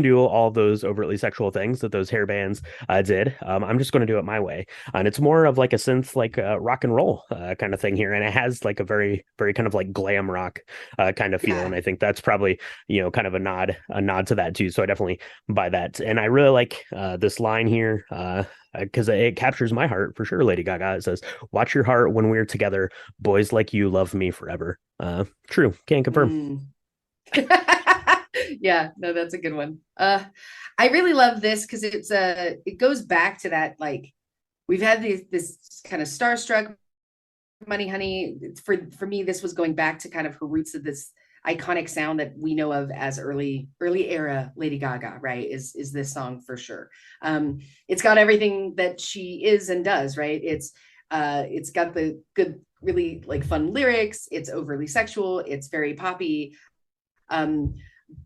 do all those overtly sexual things that those hair bands did. I'm just going to do it my way, and it's more of like a synth, like rock and roll kind of thing here, and it has like a very kind of like glam rock kind of feel, and Yeah. I think that's probably kind of a nod to that too. So I definitely buy that, and I really like this line here. Because it captures my heart for sure, Lady Gaga. It says, "Watch your heart when we're together. Boys like you love me forever." True, can't confirm. Mm. Yeah, no, that's a good one. I really love this because it goes back to that, like we've had this kind of starstruck Money Honey. For me, this was going back to kind of her roots of this iconic sound that we know of as early era Lady Gaga, right? Is this song for sure. It's got everything that she is and does, right? It's got the good, really like fun lyrics, it's overly sexual, it's very poppy, um,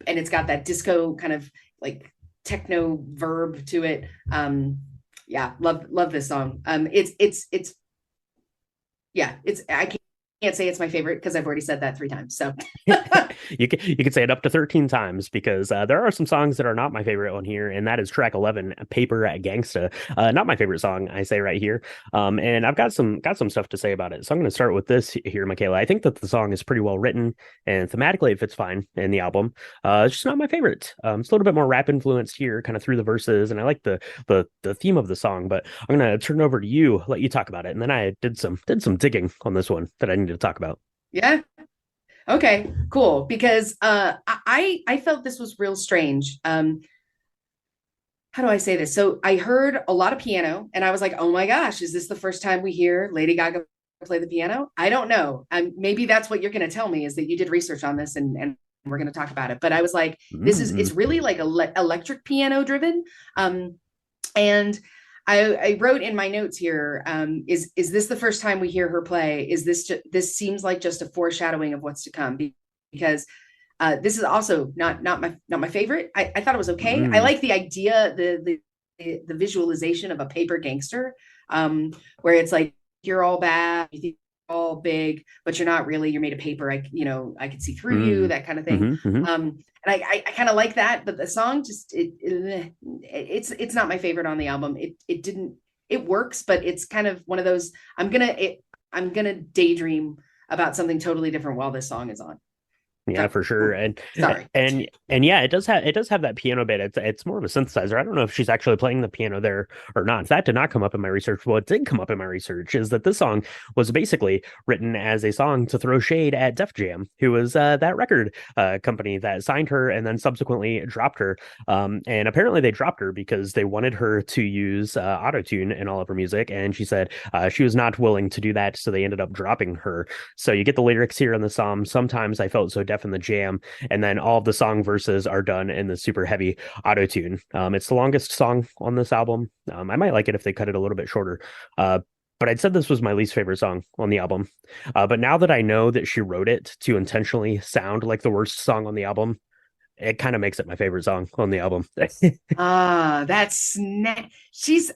and it's got that disco kind of like techno verb to it. Yeah, love this song. It's yeah, it's I can't say it's my favorite because I've already said that 3 times. So You can say it up to 13 times because there are some songs that are not my favorite on here, and that is track 11, Paper Gangsta. Not my favorite song, I say right here. And I've got some stuff to say about it. So I'm going to start with this here, Michaela. I think that the song is pretty well written and thematically it fits fine in the album. It's just not my favorite. It's a little bit more rap influenced here, kind of through the verses, and I like the theme of the song. But I'm going to turn it over to you, let you talk about it, and then I did some digging on this one that I need to talk about. yeah, okay, cool. Because I felt this was real strange. How do I say this? So I heard a lot of piano, and I was like, oh my gosh, is this the first time we hear Lady Gaga play the piano? I don't know. Maybe that's what you're going to tell me is that you did research on this, and we're going to talk about it. But I was like, Mm. it's really like electric piano driven. And I wrote in my notes here, is this the first time we hear her play? Is this seems like just a foreshadowing of what's to come? Because this is also not my favorite. I thought it was okay. I Mm. like the idea, the visualization of a paper gangster, where it's like you're all bad, you think you're all big, but you're not really. You're made of paper. I could see through you, Mm. that kind of thing. Mm-hmm. And I kind of like that, but the song just it's not my favorite on the album. It didn't it works, but it's kind of one of those. I'm gonna daydream about something totally different while this song is on. Yeah, So for sure. sorry. And yeah, it does have that piano bit. It's more of a synthesizer. I don't know if she's actually playing the piano there or not. That did not come up in my research. What did come up in my research is that this song was basically written as a song to throw shade at Def Jam, who was that record company that signed her and then subsequently dropped her. And apparently they dropped her because they wanted her to use autotune in all of her music, and she said she was not willing to do that, so they ended up dropping her. So you get the lyrics here in the song. Sometimes I felt so deaf in the jam, and then all of the song verses are done in the super heavy auto tune. It's the longest song on this album. I might like it if they cut it a little bit shorter. Uh, but I'd said this was my least favorite song on the album. But now that I know that she wrote it to intentionally sound like the worst song on the album, it kind of makes it my favorite song on the album. She's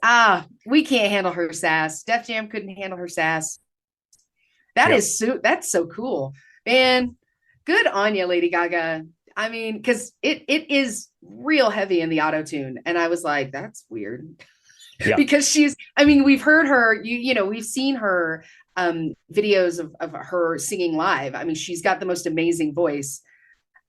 we can't handle her sass. Def Jam couldn't handle her sass. Yep. That's so cool. Man, good on you, Lady Gaga. I mean, because it is real heavy in the auto tune. And I was like, that's weird. Yep. Because I mean, we've heard her, we've seen her videos of her singing live. I mean, she's got the most amazing voice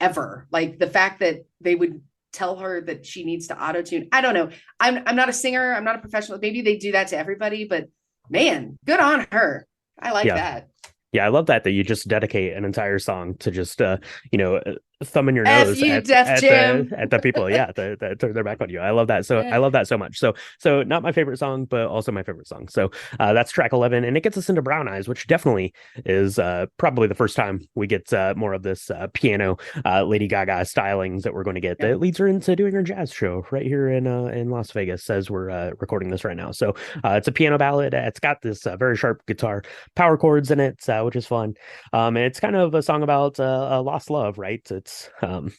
ever. Like the fact that they would tell her that she needs to auto tune. I don't know. I'm not a singer. I'm not a professional. Maybe they do that to everybody, but man, good on her. I like Yeah. that. Yeah, I love that you just dedicate an entire song to just you know, thumbing your F nose you, Def Jam. at the people, yeah, that turn their back on you. I love that. So I love that so much. So not my favorite song, but also my favorite song. So that's track 11, and it gets us into Brown Eyes, which definitely is probably the first time we get more of this piano Lady Gaga stylings that we're going to get. Yeah. That leads her into doing her jazz show right here in Las Vegas as we're recording this right now. So it's a piano ballad. It's got this very sharp guitar power chords in it, which is fun. And it's kind of a song about a lost love, right?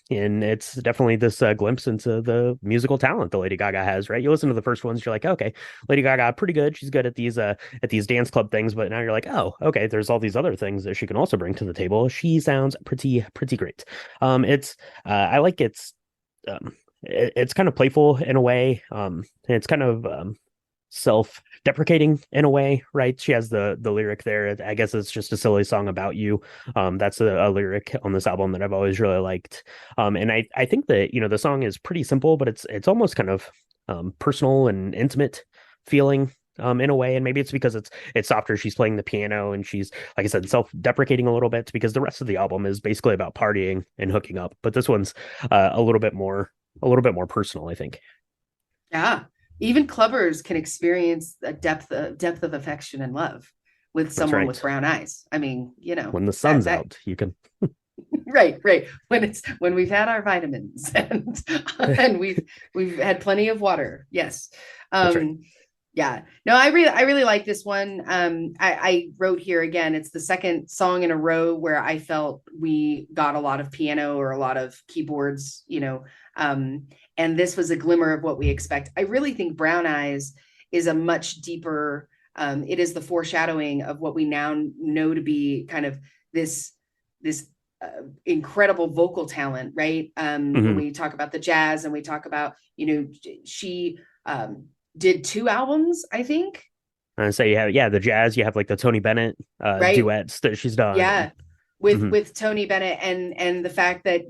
And it's definitely this glimpse into the musical talent that Lady Gaga has, right? You listen to the first ones, you're like, okay, Lady Gaga, pretty good. She's good at these dance club things, but now you're like, oh, okay, there's all these other things that she can also bring to the table. She sounds pretty great. It's I like it's kind of playful in a way. It's kind of self-deprecating in a way, right? She has the lyric there. I guess it's just a silly song about you. That's a lyric on this album that I've always really liked. And I think that, the song is pretty simple, but it's almost kind of personal and intimate feeling in a way. And maybe it's because it's softer. She's playing the piano and she's, like I said, self-deprecating a little bit, because the rest of the album is basically about partying and hooking up. But this one's a little bit more personal, I think. Yeah. Even clubbers can experience a depth of affection and love with That's someone with right. brown eyes. I mean, When the that sun's that out, you can. right. When we've had our vitamins and we've had plenty of water. Yes. That's right. Um, yeah. No, I really like this one. I wrote here again, it's the second song in a row where I felt we got a lot of piano or a lot of keyboards, and this was a glimmer of what we expect. I really think Brown Eyes is a much deeper, it is the foreshadowing of what we now know to be kind of this incredible vocal talent, right? When Hmm. we talk about the jazz and we talk about, she did two albums, I think, And so you have, yeah, the jazz. You have like the Tony Bennett right? duets that she's done, and Yeah, with mhm. with Tony Bennett, and the fact that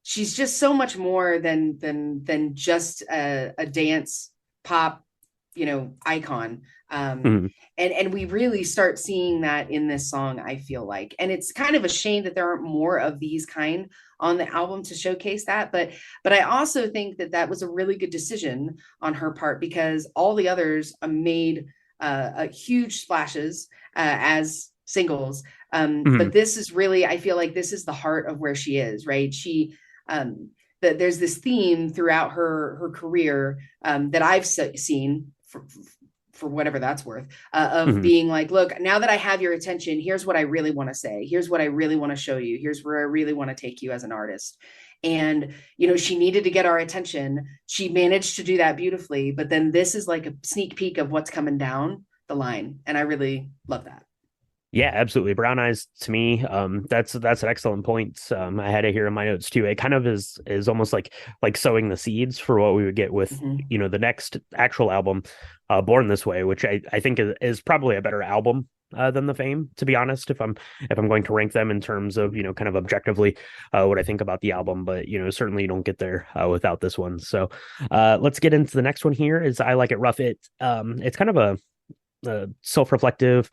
she's just so much more than just a dance pop, icon. Mhm. And we really start seeing that in this song, I feel like. And it's kind of a shame that there aren't more of these kind on the album to showcase that, but I also think that that was a really good decision on her part, because all the others made huge splashes as singles. But Mhm. this is really, I feel like this is the heart of where she is, right? There's this theme throughout her career, that I've seen for whatever that's worth, of Mhm. being like, look, now that I have your attention, here's what I really want to say. Here's what I really want to show you. Here's where I really want to take you as an artist. And, she needed to get our attention. She managed to do that beautifully. But then this is like a sneak peek of what's coming down the line. And I really love that. Yeah, absolutely. Brown eyes to me, that's an excellent point. I had it here in my notes too. It kind of is almost like sowing the seeds for what we would get with, Mm-hmm. the next actual album, Born This Way, which I think is probably a better album than The Fame, to be honest, if I'm going to rank them in terms of, kind of objectively what I think about the album. But certainly you don't get there without this one. So let's get into the next one here. Is I Like It Rough. It's kind of a self-reflective,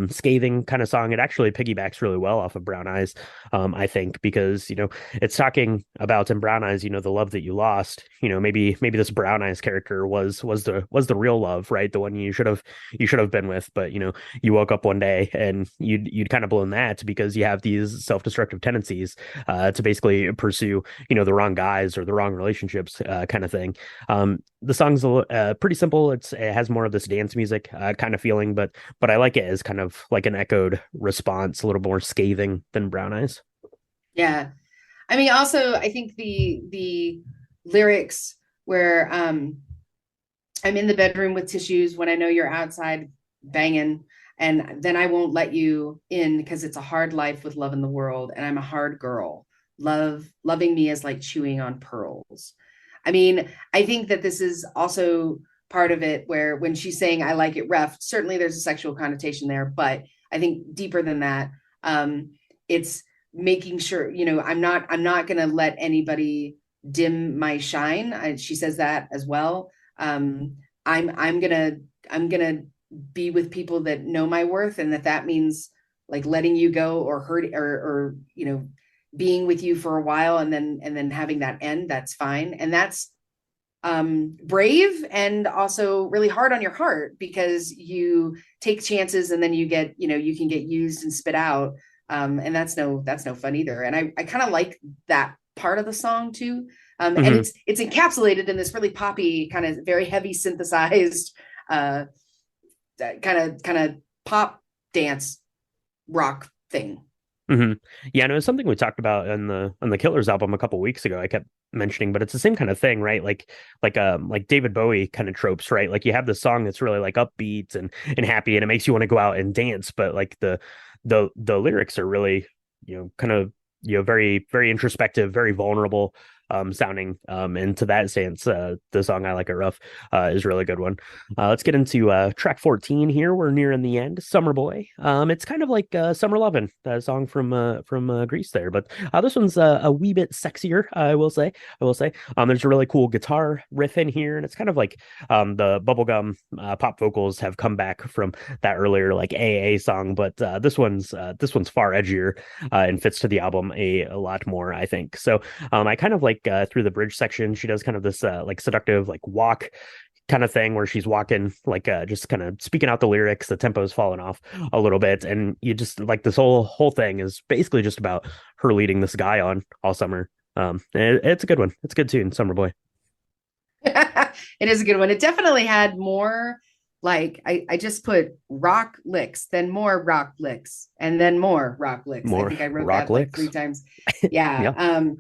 scathing kind of song. It actually piggybacks really well off of Brown Eyes, I think, because it's talking about in Brown Eyes, the love that you lost. Maybe this Brown Eyes character was the real love, right? The one you should have been with, but you woke up one day and you'd kind of blown that because you have these self-destructive tendencies to basically pursue the wrong guys or the wrong relationships, kind of thing. The song's pretty simple. It has more of this dance music, kind kind of feeling, but I like it as kind of like an echoed response, a little more scathing than Brown Eyes. Yeah. I mean, also, I think the lyrics where I'm in the bedroom with tissues when I know you're outside banging, and then I won't let you in because it's a hard life with love in the world, and I'm a hard girl. Loving me is like chewing on pearls. I mean, I think that this is also part of it where when she's saying I like it rough, certainly there's a sexual connotation there, but I think deeper than that, it's making sure, I'm not going to let anybody dim my shine. She says that as well. I'm gonna be with people that know my worth, and that means like letting you go or hurt or being with you for a while and then having that end. That's fine, and that's brave and also really hard on your heart because you take chances and then you can get used and spit out, and that's no fun either. And I kind of like that part of the song too. And Hmm. it's encapsulated in this really poppy kind of very heavy synthesized uh kind of pop dance rock thing. Hmm. Yeah, and it was something we talked about on the Killers album a couple weeks ago. I kept mentioning, but it's the same kind of thing, right? Like David Bowie kind of tropes, right? Like you have the song that's really like upbeat and happy, and it makes you want to go out and dance, but like the lyrics are really, kind of, very very introspective, very vulnerable sounding. And to that stance, the song I Like It Rough is a really good one. Let's get into track 14 here. We're nearing the end. Summer Boy. It's kind of like Summer Lovin', that song from Greece there, but this one's a wee bit sexier, I will say. There's a really cool guitar riff in here, and it's kind of like the bubblegum pop vocals have come back from that earlier like AA song, but this one's far edgier and fits to the album a lot more, I think. So I kind of like through the bridge section, she does kind of this like seductive like walk kind of thing where she's walking like just kind of speaking out the lyrics. The tempo's falling off a little bit, and you just like this whole thing is basically just about her leading this guy on all summer. It's a good one. It's a good tune, Summer Boy. It is a good one. It definitely had more, like I just put rock licks, then more rock licks, and then more rock licks. I More think I wrote rock that like three licks. times. Yeah. Yeah,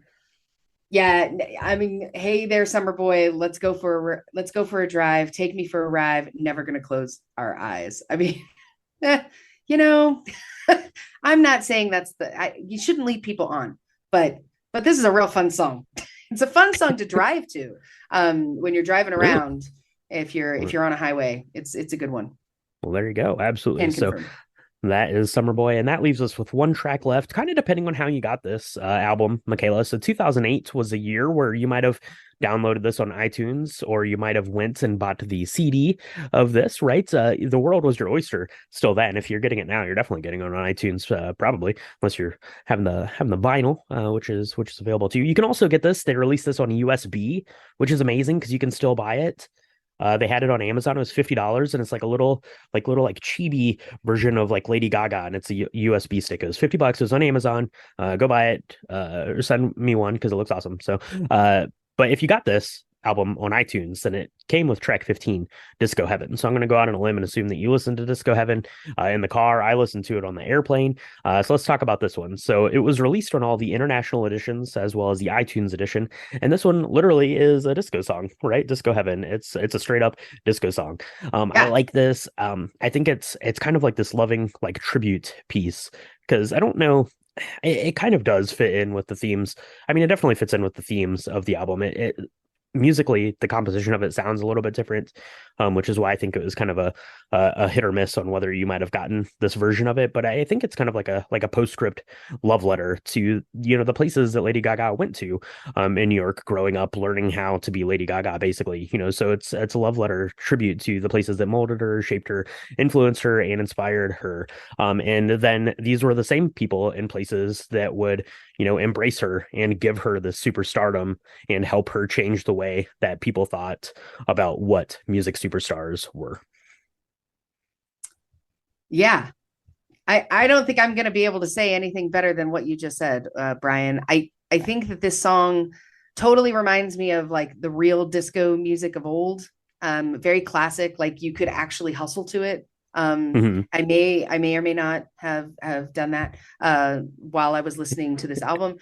Yeah, I mean, hey there, summer boy, let's go for a drive. Take me for a ride. Never gonna close our eyes. I mean, you know, I'm not saying you shouldn't lead people on, but this is a real fun song. It's a fun song to drive to when you're driving yeah. around. If you're on a highway, it's a good one. Well, there you go. Absolutely. Can So confirm. that is Summer Boy, and that leaves us with one track left, kind of depending on how you got this album, Michaela. So 2008 was a year where you might have downloaded this on iTunes, or you might have went and bought the CD of this, right? The world was your oyster still then. If you're getting it now, you're definitely getting it on iTunes, probably, unless you're having the vinyl, which is available to you. You can also get this. They released this on USB, which is amazing because you can still buy it. They had it on Amazon. It was $50, and it's like a little like chibi version of like Lady Gaga, and it's a USB stick. It was $50. It was on Amazon. Go buy it, or send me one because it looks awesome. So, but if you got this album on iTunes, then it came with track 15, Disco Heaven. So I'm going to go out on a limb and assume that you listened to Disco Heaven in the car. I listened to it on the airplane. So let's talk about this one. So it was released on all the international editions as well as the iTunes edition, and this one literally is a disco song, right? Disco Heaven. It's a straight up disco song. I Yeah. like this. I think it's kind of like this loving like tribute piece because I don't know. It kind of does fit in with the themes. I mean, it definitely fits in with the themes of the album. It musically, the composition of it sounds a little bit different, which is why I think it was kind of a hit or miss on whether you might have gotten this version of it. But I think it's kind of like a postscript love letter to the places that Lady Gaga went to in New York growing up, learning how to be Lady Gaga, basically. So it's a love letter tribute to the places that molded her, shaped her, influenced her, and inspired her. And then these were the same people and places that would embrace her and give her the superstardom and help her change the way that people thought about what music superstars were. Yeah. I don't think I'm going to be able to say anything better than what you just said, Brian. I think that this song totally reminds me of like the real disco music of old. Very classic. Like you could actually hustle to it. Hmm. I may or may not have done that while I was listening to this album,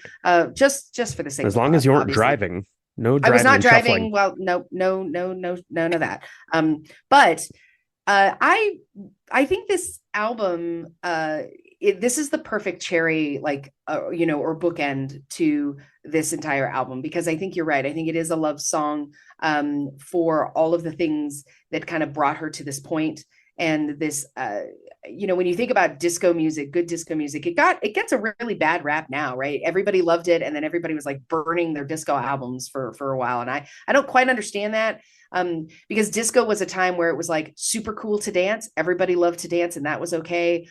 just for the sake As of long as fun, you weren't obviously. driving, no I was driving not and shuffling. driving. Well, no, no, no, no, none of that. But uh, I I think this album, this is the perfect cherry, like or bookend to this entire album, because I think you're right. I think it is a love song for all of the things that kind of brought her to this point. And this, when you think about disco music, good disco music, it gets a really bad rap now, right? Everybody loved it, and then everybody was like burning their disco albums for a while, and I don't quite understand that, because disco was a time where it was like super cool to dance. Everybody loved to dance, and that was okay.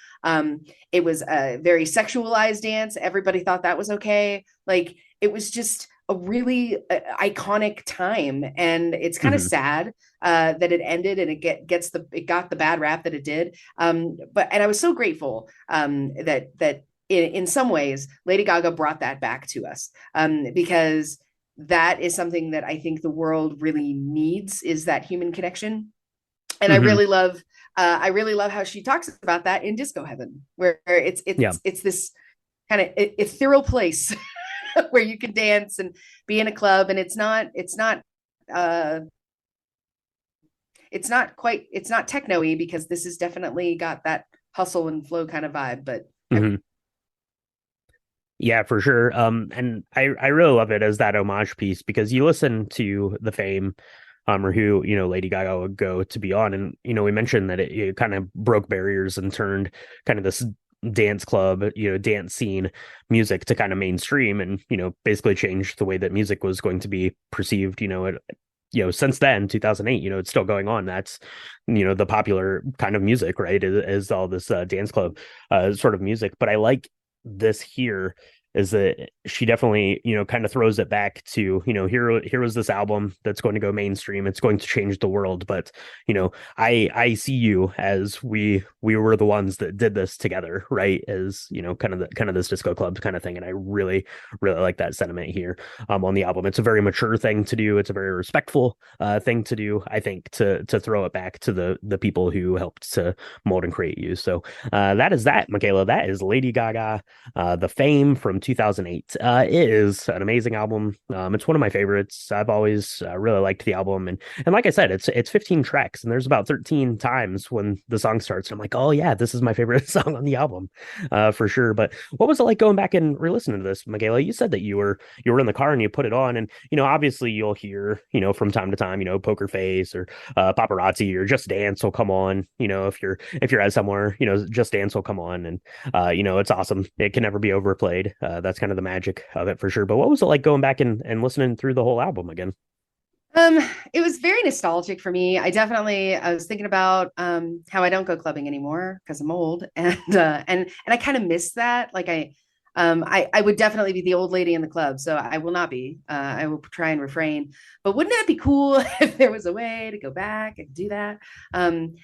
It was a very sexualized dance. Everybody thought that was okay. Like, it was just a really iconic time, and it's kind of Hmm. sad that it ended, and it got the bad rap that it did. And I was so grateful that in some ways Lady Gaga brought that back to us, because that is something that I think the world really needs, is that human connection. And Hmm. I really love how she talks about that in Disco Heaven, where Yeah. it's this kind of ethereal place where you can dance and be in a club, and uh it's not techno-y, because this has definitely got that hustle and flow kind of vibe, but Hmm. Yeah, for sure. And I really love it as that homage piece because you listen to the Fame, or who, Lady Gaga would go to be on. And, we mentioned that it kind of broke barriers and turned kind of this dance club, dance scene music to kind of mainstream and, basically changed the way that music was going to be perceived, since then, 2008, it's still going on. That's, the popular kind of music, right? Is all this dance club sort of music. But I like this here is that she definitely, kind of throws it back to, here was this album that's going to go mainstream. It's going to change the world. But, I see you as we were the ones that did this together, right? As, kind of this disco club kind of thing. And I really, really like that sentiment here on the album. It's a very mature thing to do. It's a very respectful thing to do, I think, to throw it back to the people who helped to mold and create you. So that is that, Michaela. That is Lady Gaga, The Fame from 2008. It is an amazing album. It's one of my favorites. I've always really liked the album, and like I said, it's 15 tracks, and there's about 13 times when the song starts. And I'm like, oh yeah, this is my favorite song on the album, for sure. But what was it like going back and re-listening to this, Michaela? You said that you were in the car and you put it on, and obviously you'll hear, from time to time, Poker Face or Paparazzi or Just Dance will come on. If you're at somewhere, Just Dance will come on, and it's awesome. It can never be overplayed. That's kind of the magic of it for sure. But what was it like going back and listening through the whole album again? um it was very nostalgic for me. I was thinking about how I don't go clubbing anymore because I'm old, and I kind of miss that. Like, I would definitely be the old lady in the club, so I will not be. I will try and refrain. But wouldn't that be cool if there was a way to go back and do that? Um,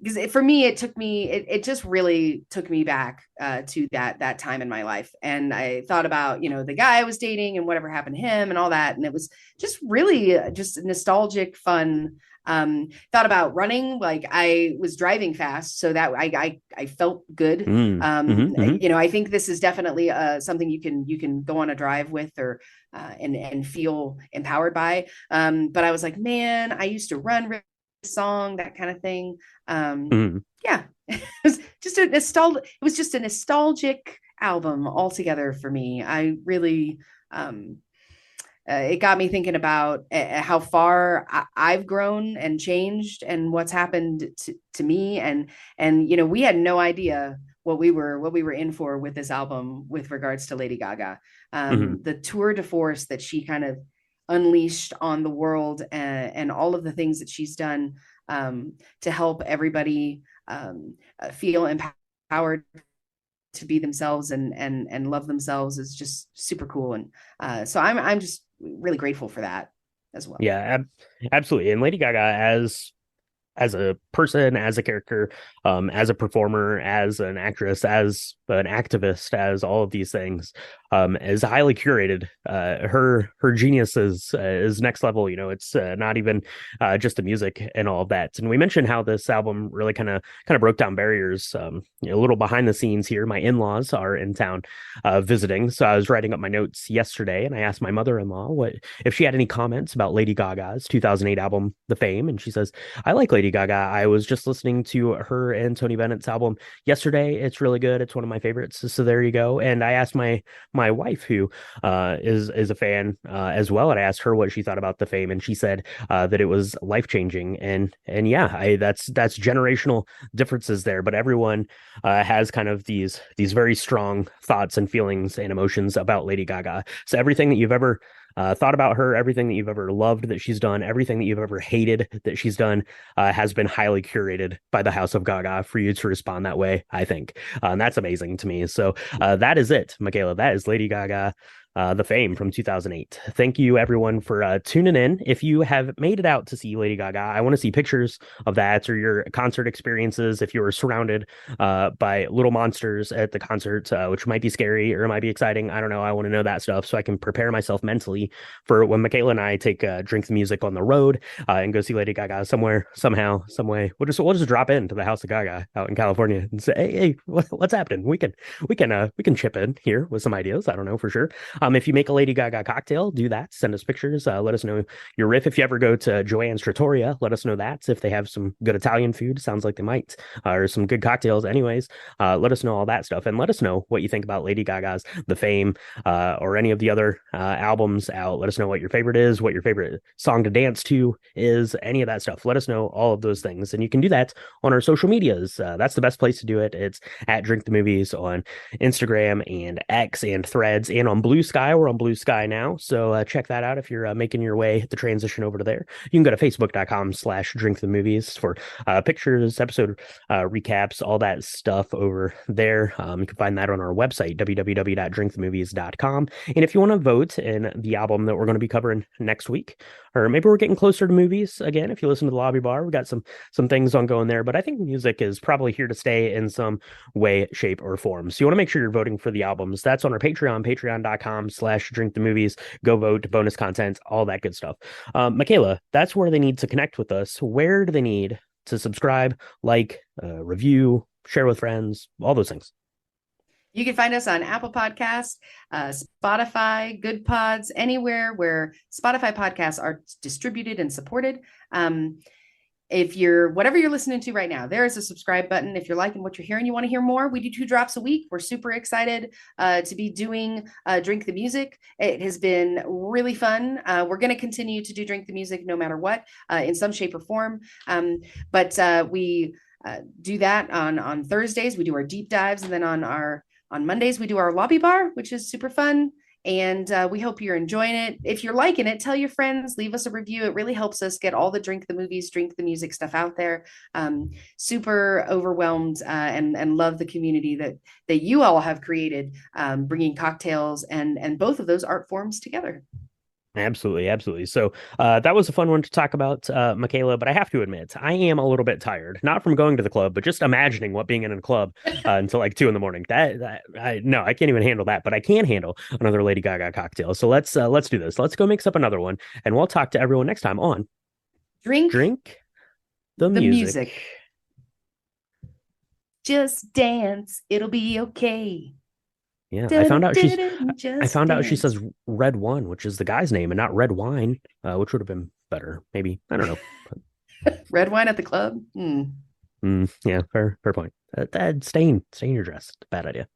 because for me, it just really took me back to that time in my life, and I thought about the guy I was dating and whatever happened to him and all that, and it was just really just nostalgic fun. Thought about running. Like, I was driving fast, so that I felt good. Mm, hmm. Hmm. I think this is definitely something you can go on a drive with, or and feel empowered by. But I was like, man, I used to run song, that kind of thing. Hmm. Yeah, it was just a nostalgic album altogether for me. I really, it got me thinking about how far I've grown and changed, and what's happened to me. And we had no idea what we were in for with this album with regards to Lady Gaga. Hmm. The tour de force that she kind of unleashed on the world, and all of the things that she's done to help everybody feel empowered to be themselves and love themselves is just super cool. And so I'm just really grateful for that as well. Yeah, absolutely. And Lady Gaga as a person, as a character, as a performer, as an actress, as an activist, as all of these things. is highly curated. Her genius is next level. It's not even just the music and all of that. And we mentioned how this album really kind of broke down barriers. A little behind the scenes here. My in-laws are in town visiting, so I was writing up my notes yesterday, and I asked my mother-in-law what if she had any comments about Lady Gaga's 2008 album, The Fame, and she says, "I like Lady Gaga. I was just listening to her and Tony Bennett's album yesterday. It's really good. It's one of my favorites. So there you go." And I asked my wife, who is a fan as well, and I asked her what she thought about The Fame, and she said that it was life changing. And yeah, that's generational differences there, but everyone has kind of these very strong thoughts and feelings and emotions about Lady Gaga. So everything that you've ever thought about her, everything that you've ever loved that she's done, everything that you've ever hated that she's done has been highly curated by the House of Gaga for you to respond that way, I think. And that's amazing to me. So that is it, Michaela. That is Lady Gaga. The Fame from 2008. Thank you, everyone, for tuning in. If you have made it out to see Lady Gaga, I want to see pictures of that or your concert experiences. If you were surrounded by little monsters at the concert, which might be scary or it might be exciting. I don't know. I want to know that stuff so I can prepare myself mentally for when Michaela and I take Drink the Music on the road and go see Lady Gaga somewhere, somehow, some way. We'll just drop into the House of Gaga out in California and say, hey, what's happening? We can chip in here with some ideas. I don't know for sure. If you make a Lady Gaga cocktail, do that. Send us pictures. Let us know your riff. If you ever go to Joanne's Trattoria, let us know that. If they have some good Italian food, sounds like they might, or some good cocktails. Anyways, let us know all that stuff, and let us know what you think about Lady Gaga's The Fame, or any of the other albums out. Let us know what your favorite is, what your favorite song to dance to is, any of that stuff. Let us know all of those things, and you can do that on our social medias. That's the best place to do it. It's at Drink the Movies on Instagram and X and Threads, and on Blue Sky. We're on Blue Sky now, so check that out if you're making your way the transition over to there. You can go to facebook.com/drink the movies for pictures, episode recaps, all that stuff over there. You can find that on our website, www.drinkthemovies.com. And if you want to vote in the album that we're going to be covering next week, or maybe we're getting closer to movies again, if you listen to the Lobby Bar, we got some things on going there, but I think music is probably here to stay in some way, shape, or form. So you want to make sure you're voting for the albums. That's on our Patreon, patreon.com/drink the movies. Go vote, bonus content, all that good stuff. Michaela, that's where they need to connect with us. Where do they need to subscribe, like, review, share with friends, all those things? You can find us on Apple Podcasts, Spotify, Good Pods, anywhere where Spotify podcasts are distributed and supported. If you're whatever you're listening to right now, there is a subscribe button. If you're liking what you're hearing, you want to hear more, we do 2 drops a week. We're super excited to be doing Drink the Music. It has been really fun. We're going to continue to do Drink the Music no matter what, in some shape or form. But we do that on Thursdays. We do our deep dives, and then on Mondays we do our lobby bar, which is super fun. And we hope you're enjoying it. If you're liking it, tell your friends, leave us a review. It really helps us get all the Drink the Movies, Drink the Music stuff out there. Super overwhelmed and love the community that you all have created, bringing cocktails and both of those art forms together. Absolutely, absolutely. So that was a fun one to talk about, Michaela, but I have to admit, I am a little bit tired, not from going to the club, but just imagining what being in a club until like 2 in the morning. I can't even handle that, but I can handle another Lady Gaga cocktail. So let's do this. Let's go mix up another one, and we'll talk to everyone next time on Drink Drink the the Music. music. Just dance. It'll be okay. Yeah, I Just found out she says dance. Red One, which is the guy's name, and not Red Wine, which would have been better. Maybe, I don't know. Red wine at the club. Yeah, fair point. Stain your dress. Bad idea.